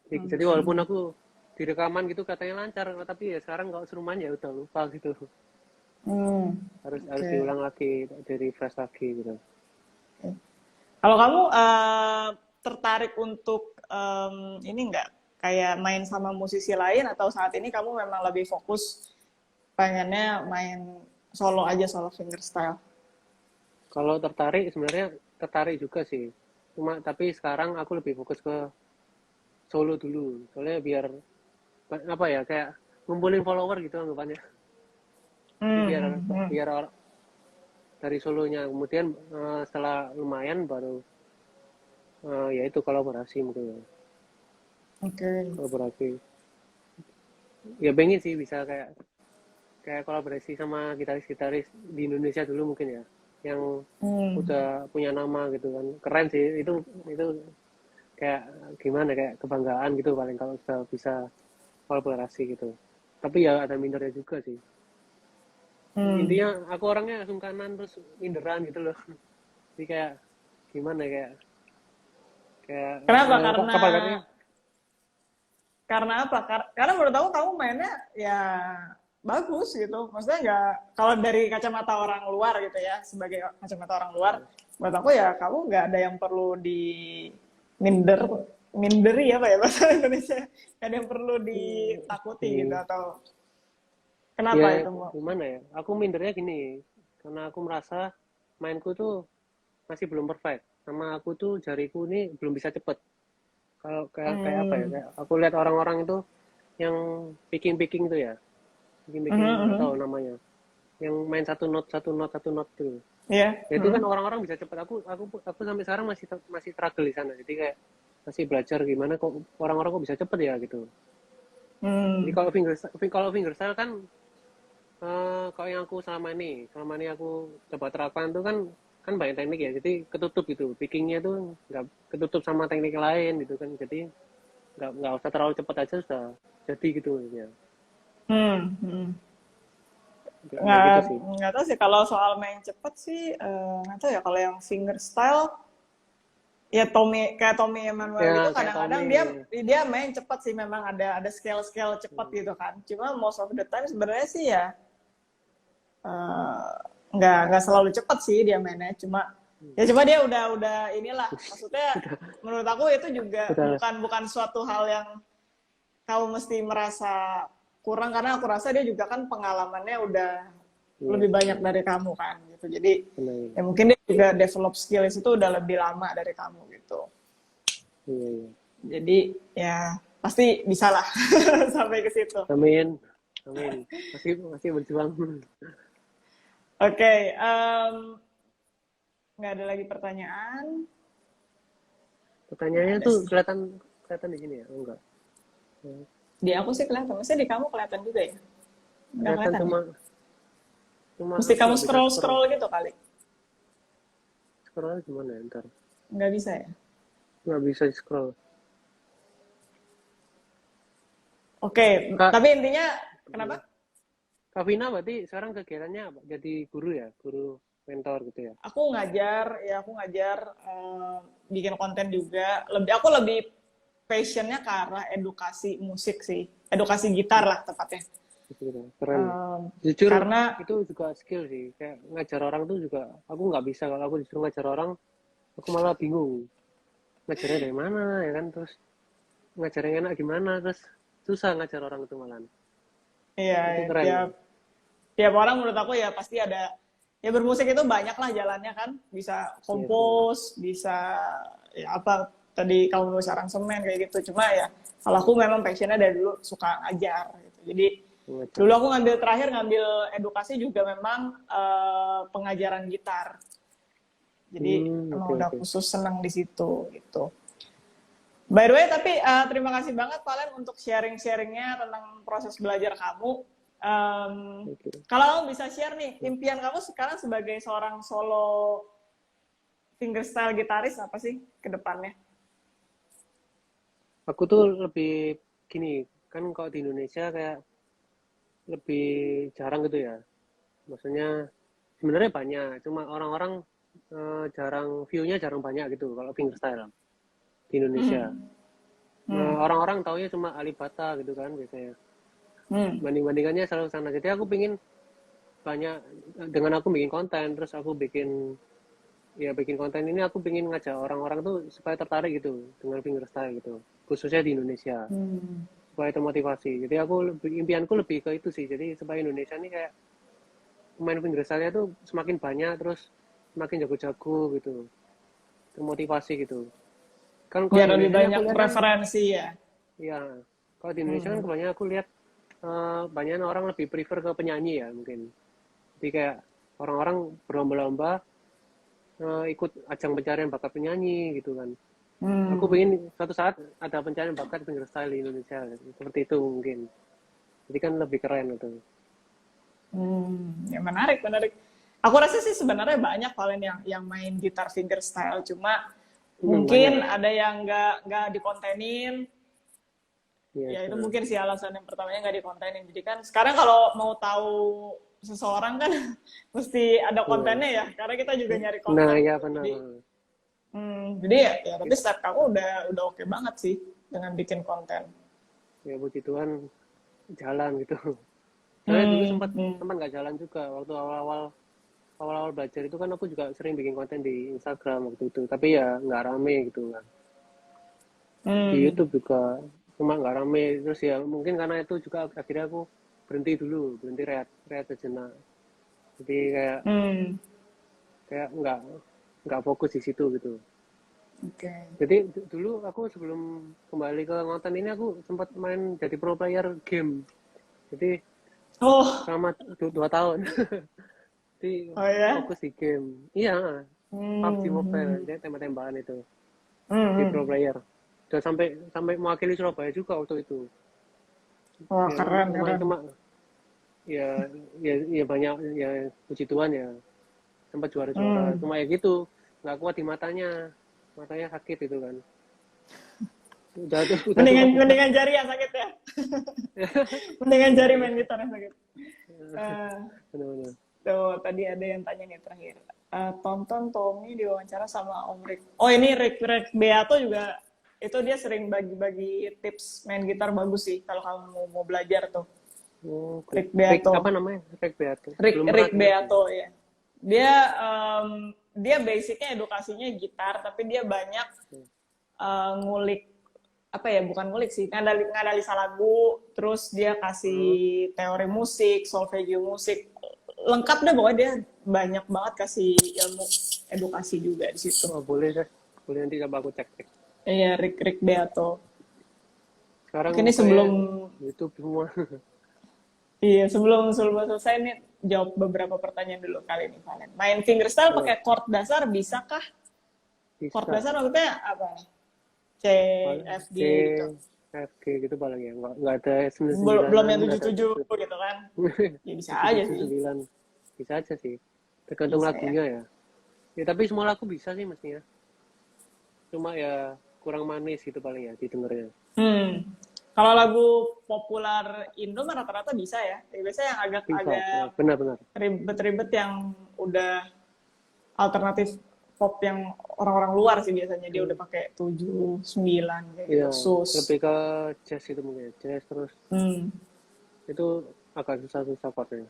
Jadi walaupun Hmm. aku di rekaman gitu katanya lancar, tapi ya sekarang kalau suruh main ya udah lupa gitu. Hmm. Harus harus Oke. diulang lagi, dari fresh lagi gitu. Kalau kamu tertarik untuk ini enggak kayak main sama musisi lain atau saat ini kamu memang lebih fokus pengennya main solo aja solo fingerstyle? Kalau tertarik sebenarnya tertarik juga sih. Cuma tapi sekarang aku lebih fokus ke solo dulu. Soalnya biar apa ya kayak ngumpulin follower gitu anggapannya. Jadi Hmm. biar Hmm. Hmm. biar dari solonya kemudian setelah lumayan baru ya itu kolaborasi mungkin ya. Oke. Kolaborasi. Ya pengen sih bisa kayak kayak kolaborasi sama gitaris-gitaris di Indonesia dulu mungkin ya. Yang Hmm. udah punya nama gitu kan. Keren sih itu kayak gimana kayak kebanggaan gitu paling kalau sudah bisa kolaborasi gitu. Tapi ya ada mindernya juga sih. Hmm. Intinya aku orangnya sungkanan terus minderan gitu loh. Jadi kayak gimana ya, kayak kayak Kenapa? kapan katanya Karena apa? Karena menurut aku kamu mainnya ya bagus gitu. Maksudnya nggak kalau dari kacamata orang luar gitu ya, sebagai kacamata orang luar, menurut aku ya kamu nggak ada yang perlu di minder minderi apa ya bahasa Indonesia, nggak ada yang perlu ditakuti gitu hmm, atau ya kenapa itu mau? gimana ya aku mindernya gini karena aku merasa mainku tuh masih belum perfect sama aku tuh jariku ini belum bisa cepet kalau kayak apa ya Hmm. kayak aku lihat orang-orang itu yang picking tuh ya picking nggak tahu Mhm. namanya yang main satu not tuh Iya. ya itu kan Mhm. orang-orang bisa cepet aku sampai sekarang masih masih struggle di sana jadi kayak masih belajar gimana kok orang-orang kok bisa cepet ya gitu jadi Hmm. kalau fingerstyle kan kalau yang aku selama ini aku coba terapkan tuh kan kan banyak teknik ya jadi ketutup gitu pickingnya tuh nggak ketutup sama teknik lain gitu kan jadi nggak usah terlalu cepat aja sudah jadi gitu ya Hmm. Hmm. kayak nggak gitu sih nggak tahu sih kalau soal main cepet sih nggak tahu ya kalau yang fingerstyle ya kayak Tommy ya Emmanuel gitu kayak kadang-kadang Tommy dia dia main cepat sih memang ada scale cepat gitu kan cuma most of the time sebenarnya sih ya eh, nggak selalu cepat sih dia mainnya cuma dia udah inilah maksudnya menurut aku itu juga udah bukan suatu hal yang kamu mesti merasa kurang karena aku rasa dia juga kan pengalamannya udah iya lebih sih banyak dari kamu kan gitu jadi benar ya mungkin dia juga develop skills itu udah lebih lama dari kamu gitu. iya iya Jadi ya pasti bisa lah sampai ke situ. amin amin masih masih berjuang Oke, nggak ada lagi pertanyaan. Nggak pertanyaannya ada tuh sih. kelihatan kelihatan di sini ya oh, enggak Di aku sih kelihatan. Maksudnya di kamu kelihatan juga ya? Nggak kelihatan kelihatan ya? cuma cuma Mesti aku kamu nggak bisa scroll scroll gitu kali. scroll gimana ya ntar Nggak bisa ya? nggak bisa scroll Oke, kak tapi intinya kenapa? Kak Vina berarti sekarang kegiatannya apa? Jadi guru ya? Guru mentor gitu ya? Aku ngajar bikin konten juga. Aku lebih passionnya ke arah edukasi musik sih, edukasi gitar lah tepatnya. gitu. Keren. Em, Jujur karena itu juga skill sih. Kayak ngajar orang tuh juga aku nggak bisa kalau aku disuruh ngajar orang, aku malah bingung. Ngajarnya dari mana ya kan, terus ngajar yang enak gimana, terus susah ngajar orang itu malah. Itu ya keren. tiap tiap orang menurut aku ya pasti ada, ya bermusik itu banyak lah jalannya kan, bisa Iya benar. kompos, bisa ya apa tadi kamu nulis aransemen kayak gitu. Cuma ya kalau aku memang passionnya dari dulu suka ngajar gitu. Jadi Ngajar. dulu aku terakhir ngambil edukasi juga memang pengajaran gitar. Jadi Oke emang udah oke. khusus senang di situ gitu. By the way, tapi terima kasih banget Valen untuk sharing-sharingnya tentang proses belajar kamu. Um, Oke. kalau kamu bisa share nih, impian kamu sekarang sebagai seorang solo fingerstyle gitaris apa sih ke depannya? Aku tuh lebih gini, kan kalau di Indonesia kayak lebih jarang gitu ya. Maksudnya sebenarnya banyak, cuma orang-orang jarang view-nya jarang banyak gitu kalau fingerstyle di Indonesia. Hmm. Hmm. Orang-orang taunya cuma Alibata gitu kan biasanya. Hmm. Banding-bandingannya selalu sana. Jadi aku pingin banyak dengan aku bikin konten, terus aku bikin konten ini aku pingin ngajak orang-orang tuh supaya tertarik gitu dengan fingerstyle gitu, khususnya di Indonesia, Hmm. supaya termotivasi. Jadi impianku lebih ke itu sih. Jadi supaya Indonesia ini kayak pemain fingerstyle tuh semakin banyak, terus semakin jago-jago gitu, termotivasi gitu. Kan kalau Biar di lebih Indonesia ini aku banyak lihat kan, referensi ya. ya kalau di Indonesia kan Hmm. kebanyakan aku lihat banyak orang lebih prefer ke penyanyi ya mungkin. Jadi kayak orang-orang berlomba-lomba ikut ajang pencarian bakat penyanyi gitu kan. Aku Hmm. pengen suatu saat ada pencarian bakat fingerstyle di Indonesia gitu. Seperti itu mungkin. Jadi kan lebih keren gitu. Hmm. Ya menarik, menarik. Aku rasa sih sebenarnya banyak Valen yang main gitar fingerstyle, cuma Banyak. mungkin ada yang nggak dikontenin. Iya, Ya itu benar. mungkin sih alasan yang pertamanya nggak dikontenin. Jadi kan sekarang kalau mau tahu seseorang kan mesti ada Iya. kontennya ya, karena kita juga nyari Nah, konten ya gitu. benar. Jadi ya tapi start kamu udah oke banget sih dengan bikin konten. Ya puji Tuhan jalan gitu. Soalnya dulu Hmm, sempat hmm, sempat nggak jalan juga waktu awal-awal belajar itu kan aku juga sering bikin konten di Instagram waktu itu. Tapi ya nggak rame gitu kan. Di hmm, YouTube juga cuma nggak rame, terus ya mungkin karena itu juga akhirnya aku berhenti rehat sejenak. Jadi kayak hmm. kayak nggak fokus di situ gitu. Oke. Jadi dulu aku sebelum kembali ke konten ini aku sempat main jadi pro player game. Jadi Oh, selama 2 tahun. Jadi oh ya. fokus di game. Iya, PUBG Hmm, Mobile, hmm, jadi tembak-tembakan itu hmm, di hmm. pro player. Dan sampai sampai mewakili Surabaya juga waktu itu. Wah Ya keren lumayan keren. cuma ya ya banyak ya, puji Tuhan ya sempat juara-juara. Hmm. Cuma ya gitu, nggak kuat di matanya sakit itu kan. Udah cukup Mendingan udah. mendingan jari yang sakit ya. Mendingan jari main gitar yang sakit. Eh, Benar-benar. Tuh, tadi ada yang tanya nih terakhir. Tonton Tommy diwawancara sama Om Rick. Oh ini Rick Beato juga, itu dia sering bagi-bagi tips main gitar bagus sih kalau kamu mau belajar tuh. Oke. Rick Rick apa Beato. namanya? Rick Beato. Rick Belum pernah Rick dengar sih. Beato ya. Dia dia basicnya edukasinya gitar, tapi dia banyak ngulik apa ya, bukan ngulik sih, nganalisa lagu, terus dia Hmm. kasih teori musik, solfeggio musik, lengkap deh pokoknya, dia banyak banget kasih ilmu edukasi juga di situ. Oh, boleh deh. Boleh nanti coba aku cek. Iya, Rick Beato. Sekarang Oke, ini sebelum, kayak YouTube semua. iya, sebelum selesai nih, jawab beberapa pertanyaan dulu kali ini Valen. Main fingerstyle Boleh. pakai chord dasar bisa kah? Chord Bisa. dasar maksudnya apa? C, Paling F, G C, gitu. F, G gitu paling ya. Nggak ada Belum sembilanan, yang nggak ada 77 gitu. gitu kan. Ya bisa tujuh aja tujuh sih. sembilan bisa aja sih. Tergantung Bisa ya. lagunya ya. Ya tapi semua lagu bisa sih mestinya. Cuma ya kurang manis gitu paling ya didengarnya. Kalau lagu populer Indo mah rata-rata bisa ya. Biasanya yang Bisa, agak-agak benar-benar. ribet-ribet yang udah alternatif pop yang orang-orang luar sih biasanya dia udah pakai 7 9 kayak Iya, gitu. Sus. lebih ke jazz itu mungkin. Jazz terus Hmm. itu agak susah-susah chordnya.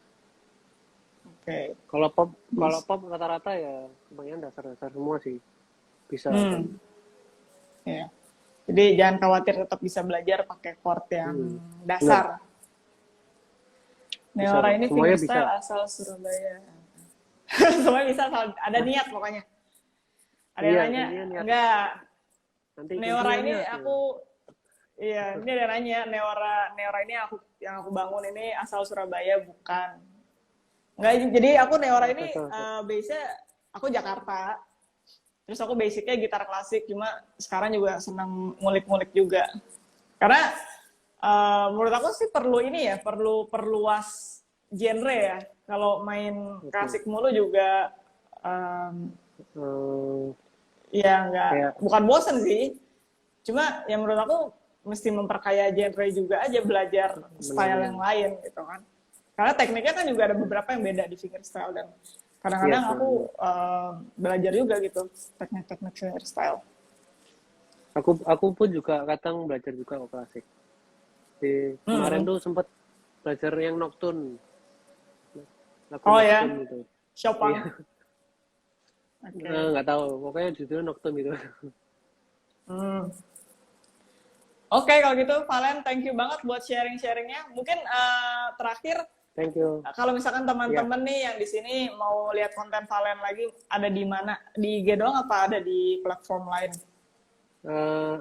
Oke. Kalau pop rata-rata ya kebanyakan dasar-dasar semua sih bisa aku. Hmm, ya. Jadi jangan khawatir, tetap bisa belajar pakai chord yang Benar, dasar. bisa Neora kok. ini Semuanya bisa. fingerstyle asal Surabaya. Semuanya bisa, asal ada niat pokoknya. Ada yang Iya, nanya, intinya niat. enggak, Nanti Neora kuncinya ini niat ya. aku, iya, ini ada yang nanya, Neora ini yang aku bangun ini asal Surabaya, bukan. Enggak, jadi aku Neora ini Asal-asal. base-nya, aku Jakarta, terus aku basicnya gitar klasik, cuma sekarang juga senang ngulik-ngulik juga. Karena menurut aku sih perlu ini ya, perlu perluas genre ya. Kalau main Oke. klasik mulu juga Eh, ya nggak, kayak bukan bosen sih. Cuma yang menurut aku mesti memperkaya genre juga aja, belajar style yang benar-benar. lain gitu kan. Karena tekniknya kan juga ada beberapa yang beda di fingerstyle, dan Iya, kadang-kadang aku benar-benar. belajar juga gitu teknik-teknik fingerstyle. Aku pun juga kadang belajar juga kok klasik. Kemarin Hmm. tuh sempat belajar yang Nocturne, lagu Oh ya, Nocturne gitu. Iya, Chopin. Oke. Okay. nggak tahu. Pokoknya judulnya Nocturne gitu. Hmm. Oke, okay, kalau gitu Valen, thank you banget buat sharing-sharingnya. Mungkin terakhir, Thank you. kalau misalkan Ya, teman-teman nih yang di sini mau lihat konten Valen lagi, ada di mana? Di IG doang apa ada di platform lain?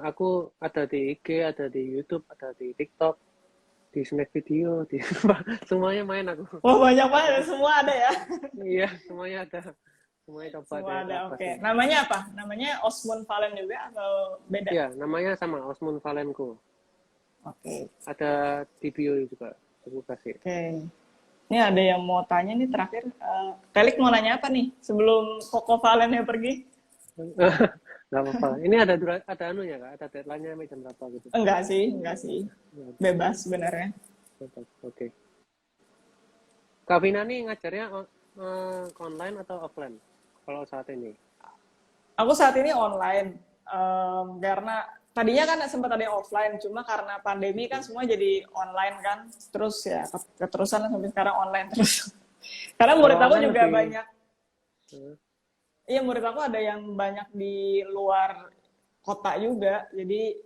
aku ada di IG, ada di YouTube, ada di TikTok, di Snack Video, di semuanya main aku. Wah, banyak banget, semua ada ya? Iya, semuanya ada. Semuanya coba Semua deh ada, oke. Okay. lapasin. Namanya apa? Namanya Osmond Valen juga atau beda? Iya, namanya sama Osmond Valenco. Oke, okay. Ada di bio juga. Aku kasih. Oke. Okay. Ini ada yang mau tanya nih terakhir. Telik mau nanya apa nih sebelum Koko Valennya pergi? Nggak apa-apa. Ini ada anunya kak, ada deadline-nya jam berapa gitu. Enggak sih. Bebas sebenarnya. Oke. Kak Vina nih ngajarnya online atau offline? Kalau saat ini? Aku saat ini online, karena tadinya kan sempat ada yang offline, cuma karena pandemi kan semua jadi online kan, terus ya keterusan sampai sekarang online terus. Karena murid Kalau aku online juga lebih banyak, iya murid aku ada yang banyak di luar kota juga, jadi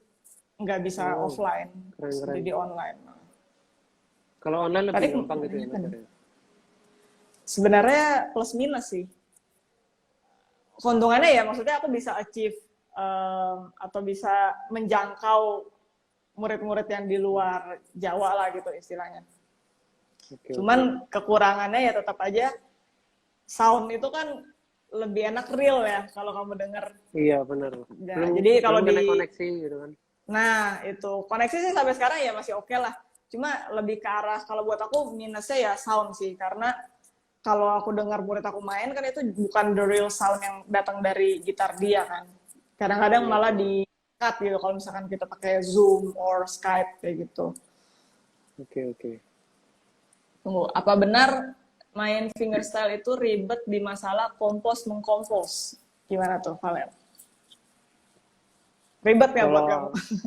nggak bisa oh offline, keren-keren. jadi online. Kalau online lebih Tadi gampang gitu ya nanya apa nih? ngajarnya. Sebenarnya plus minus sih. Keuntungannya ya maksudnya aku bisa achieve atau bisa menjangkau murid-murid yang di luar Jawa lah gitu istilahnya. Oke oke. Cuman kekurangannya ya tetap aja sound itu kan lebih enak real ya kalau kamu denger. Iya benar. Nah, Belum jadi kalau belum kena di, koneksi gitu kan. nah itu koneksi sih sampai sekarang ya masih oke lah. Cuma lebih ke arah, kalau buat aku minusnya ya sound sih, karena kalau aku dengar murid aku main kan itu bukan the real sound yang datang dari gitar dia kan. Kadang-kadang Iya malah benar. di cut gitu kalau misalkan kita pakai Zoom or Skype kayak gitu. Oke oke. Tunggu, apa benar main fingerstyle itu ribet di masalah kompos mengkompos? Gimana tuh, Valen? Ribet nggak buat kamu? Kalau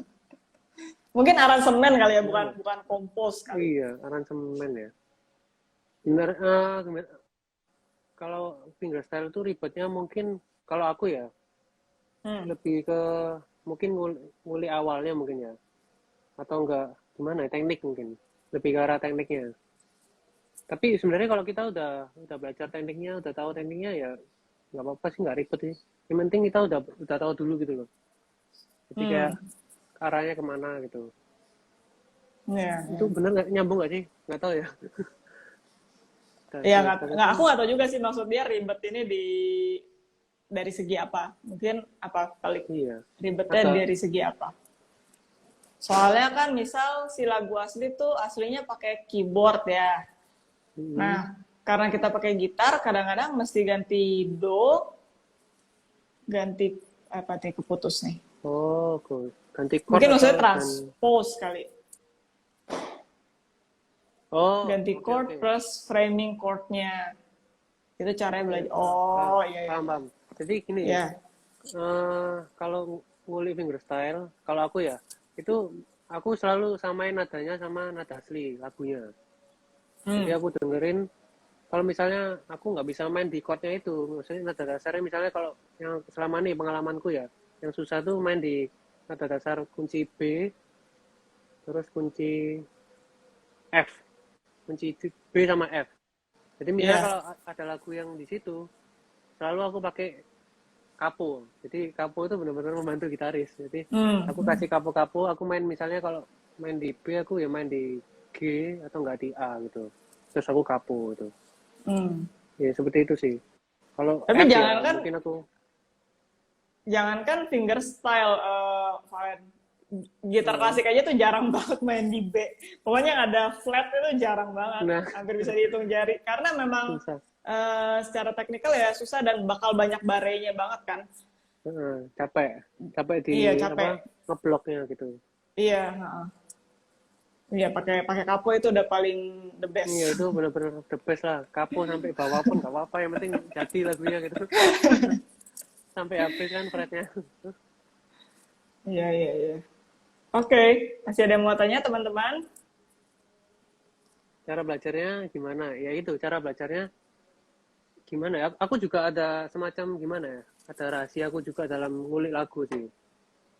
Mungkin aransemen kali ya, bukan gimana? bukan kompos kali. Iya aransemen ya. Benar. Kalau fingerstyle itu ribetnya mungkin kalau aku ya Hmm. lebih ke mungkin nguli awalnya mungkin ya atau enggak gimana ya, teknik mungkin lebih ke arah tekniknya. Tapi sebenarnya kalau kita udah belajar tekniknya, udah tahu tekniknya ya nggak apa-apa sih, nggak ribet sih. Yang penting kita udah tahu dulu gitu loh. Jadi kayak Hmm. arahnya kemana gitu. Ya, Itu ya. bener nggak, nyambung nggak sih? Nggak tahu ya. Dan Ya fingerstyle nggak, itu aku nggak tahu juga sih maksud dia ribet ini dari segi apa. Mungkin apa kali iya. ribetnya Agak dari segi apa. Soalnya kan misal si lagu asli tuh aslinya pakai keyboard ya. mm, Nah, karena kita pakai gitar, kadang-kadang mesti ganti do, ganti apa nih keputus nih. oh cool. Ganti chord Mungkin atau maksudnya transpose kali. oh Ganti oke chord oke plus framing chordnya. Itu caranya oke belajar. paham Oh iya iya paham iya. paham. Jadi gini, Ya. kalau nguli fingerstyle, kalau aku ya itu aku selalu samain nadanya sama nada asli lagunya. Jadi Hmm. aku dengerin, kalau misalnya aku nggak bisa main di chordnya itu, maksudnya nada dasarnya misalnya kalau yang selama ini pengalamanku ya, yang susah tuh main di nada dasar kunci B, terus kunci F, kunci B sama F. Jadi misalnya Iya. kalau ada lagu yang di situ, selalu aku pakai kapo. Jadi kapo itu benar-benar membantu gitaris. Jadi Hmm. aku kasih kapo-kapo, aku main misalnya kalau main di B aku ya main di G atau enggak di A gitu. Terus aku kapo itu. Hmm. Ya seperti itu sih. Kalau Tapi F ya jangankan mungkin aku jangankan fingerstyle, Valen. Gitar eh, klasik aja tuh jarang banget main di B. Pokoknya yang ada flat itu jarang banget. nah Hampir bisa dihitung jari. Karena memang susah. secara teknikal ya susah dan bakal banyak barenya banget kan. Capek. Capek di Iya, apa capek. ngebloknya gitu. Iya, heeh. Iya, pakai pakai kapo itu udah paling the Iya best. itu benar-benar the best lah. Kapo sampai bawah pun nggak apa-apa. Yang penting jadi lagunya gitu. Sampai habis kan fretnya. Iya, iya, iya. Oke, masih ada yang mau tanya teman-teman? Cara belajarnya gimana? Ya itu cara belajarnya gimana ya? Aku juga ada semacam gimana ya? Ada rahasia aku juga dalam ngulik lagu sih.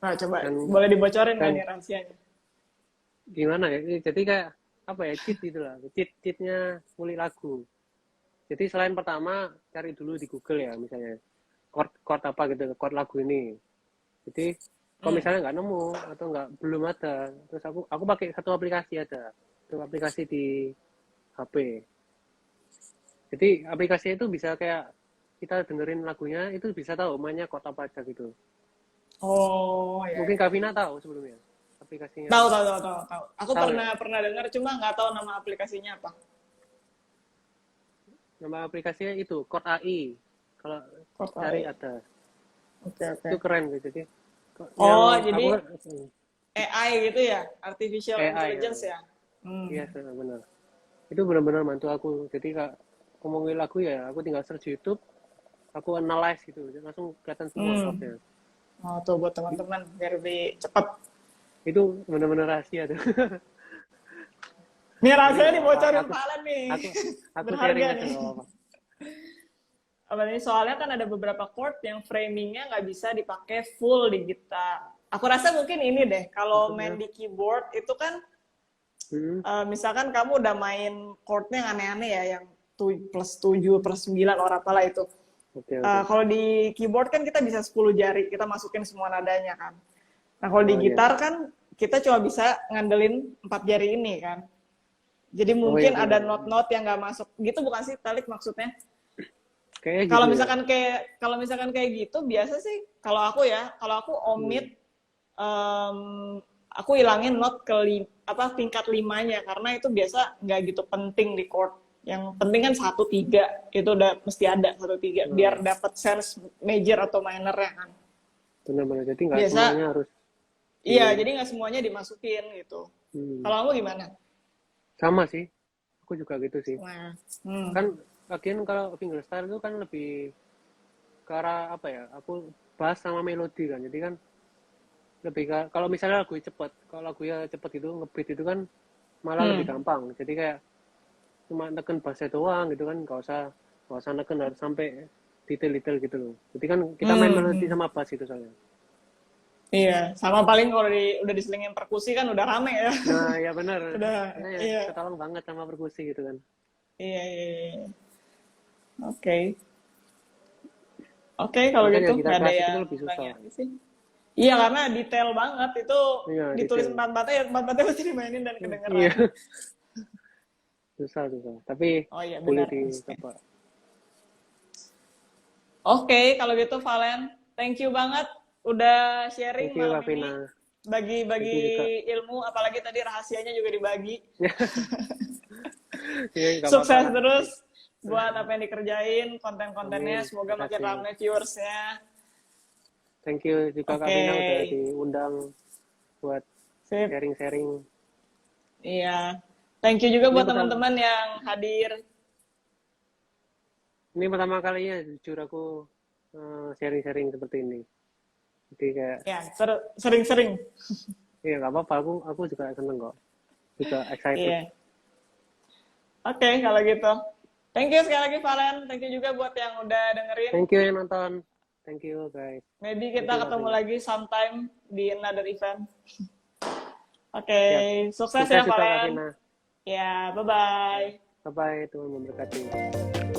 Nah, coba Dan boleh dibocorin nggak dan nih rahasianya? gimana ya? Jadi kayak apa ya? Cheat gitu lah. Cheatnya ngulik lagu. Jadi selain pertama cari dulu di Google ya misalnya chord apa gitu, chord lagu ini. Jadi kalau Hmm. misalnya nggak nemu atau nggak belum ada, terus aku pakai satu aplikasi ada, satu aplikasi di HP. Jadi aplikasi itu bisa kayak kita dengerin lagunya itu bisa tahu mainnya chord apa aja gitu. Oh, ya, Mungkin ya. Kavina tahu sebelumnya aplikasinya Tahu, apa? tahu, tahu, tahu, tahu. Aku Tahu ya. pernah pernah dengar, cuma nggak tahu nama aplikasinya apa. Nama aplikasinya itu chord AI. Kalau Kok cari tahu? ada. Oke, oke. Itu keren gitu. Jadi yang Oh, aku jadi AI gitu ya? Artificial AI ya. Intelligence ya? Iya, Hmm. benar. Itu benar-benar bantu aku. Jadi kak ngomongin lagu ya, aku tinggal search YouTube, aku analyze gitu, langsung kelihatan semua Hmm. chordnya. Oh, tuh buat teman-teman biar lebih cepat. Itu benar-benar rahasia tuh. Nih Jadi rasanya nggak apa-apa. dibocorin Aku Valen nih. aku aku Berharga sharing aja nih. nggak apa-apa. Apa nih, soalnya kan ada beberapa chord yang framingnya nggak bisa dipakai full di gitar. Aku rasa mungkin ini deh, kalau main Maksudnya, di keyboard itu kan, hmm, misalkan kamu udah main chordnya yang aneh-aneh ya, yang plus 7, plus 9, orang apalah itu. oke oke. Kalau di keyboard kan kita bisa 10 jari, kita masukin semua nadanya kan. Nah, kalau di Oh iya. gitar kan kita cuma bisa ngandelin 4 jari ini kan. Jadi Oh iya mungkin ada benar. not-not yang nggak masuk. Gitu bukan sih, Talik, maksudnya? Kayaknya Kalau gitu ya. misalkan kayak gitu biasa sih kalau aku ya, kalau aku Hmm. omit, em, aku hilangin not ke apa tingkat limanya karena itu biasa nggak gitu penting di chord. Yang penting kan 1 3 itu udah mesti ada 1 3 Nah, biar dapat sense major atau minor ya kan. benar-benar. Jadi nggak Biasa semuanya harus iya, di jadi nggak semuanya dimasukin gitu. hmm. Kalau kamu gimana? Sama sih. Aku juga gitu sih. Nah, hmm, Kan lagian kalau fingerstyle itu kan lebih ke arah apa ya? Aku bass sama melodi kan. Jadi kan lebih ke kalau misalnya lagu cepet, kalau lagunya cepet itu ngebeat itu kan malah lebih hmm, gampang. Jadi kayak cuma neken bassnya doang gitu kan, nggak usah neken harus sampai detail-detail gitu loh. Jadi kan kita main hmm, melodi hmm. sama bass itu soalnya. Iya, sama paling kalau udah diselingin perkusi kan udah rame ya. Nah ya benar, Udah, makanya iya, ketolong banget sama perkusi gitu kan. iya, iya, iya. Oke, oke kalau Makanya gitu gitar nggak ada klasik itu yang lebih susah. nanya lagi sih. Iya, karena detail banget itu, Iya ditulis detail. empat-empatnya, ya empat-empatnya pasti dimainin dan Iya kedengeran. susah susah. Tapi Oh iya boleh benar. dicoba. Oke, kalau gitu Valen, thank you banget udah sharing Thank you malam Kak ini, Vina. Thank bagi-bagi you juga. ilmu, apalagi tadi rahasianya juga dibagi. Iya nggak apa-apa Sukses lah. terus buat apa yang dikerjain, konten-kontennya, Amin. semoga makin Makasih. ramai viewersnya. Thank you juga Kak Oke, Vina udah diundang buat sip. sharing-sharing. Iya. Thank you juga Ini buat pertama, teman-teman yang hadir. ini pertama kalinya jujur aku sharing-sharing seperti ini. Jadi kayak, Ya, sering-sering. ya nggak apa-apa, aku juga seneng kok. Juga excited. Iya. Oke, kalau gitu. Thank you sekali lagi Valen. Thank you juga buat yang udah dengerin. Thank you yang nonton. Thank you guys. Maybe Thank kita you ketemu Lovely. lagi sometime di another event. Oke, Siap. sukses ya Sukses juga Kak Valen. Vina. Ya, bye-bye. Bye bye, Tuhan memberkati.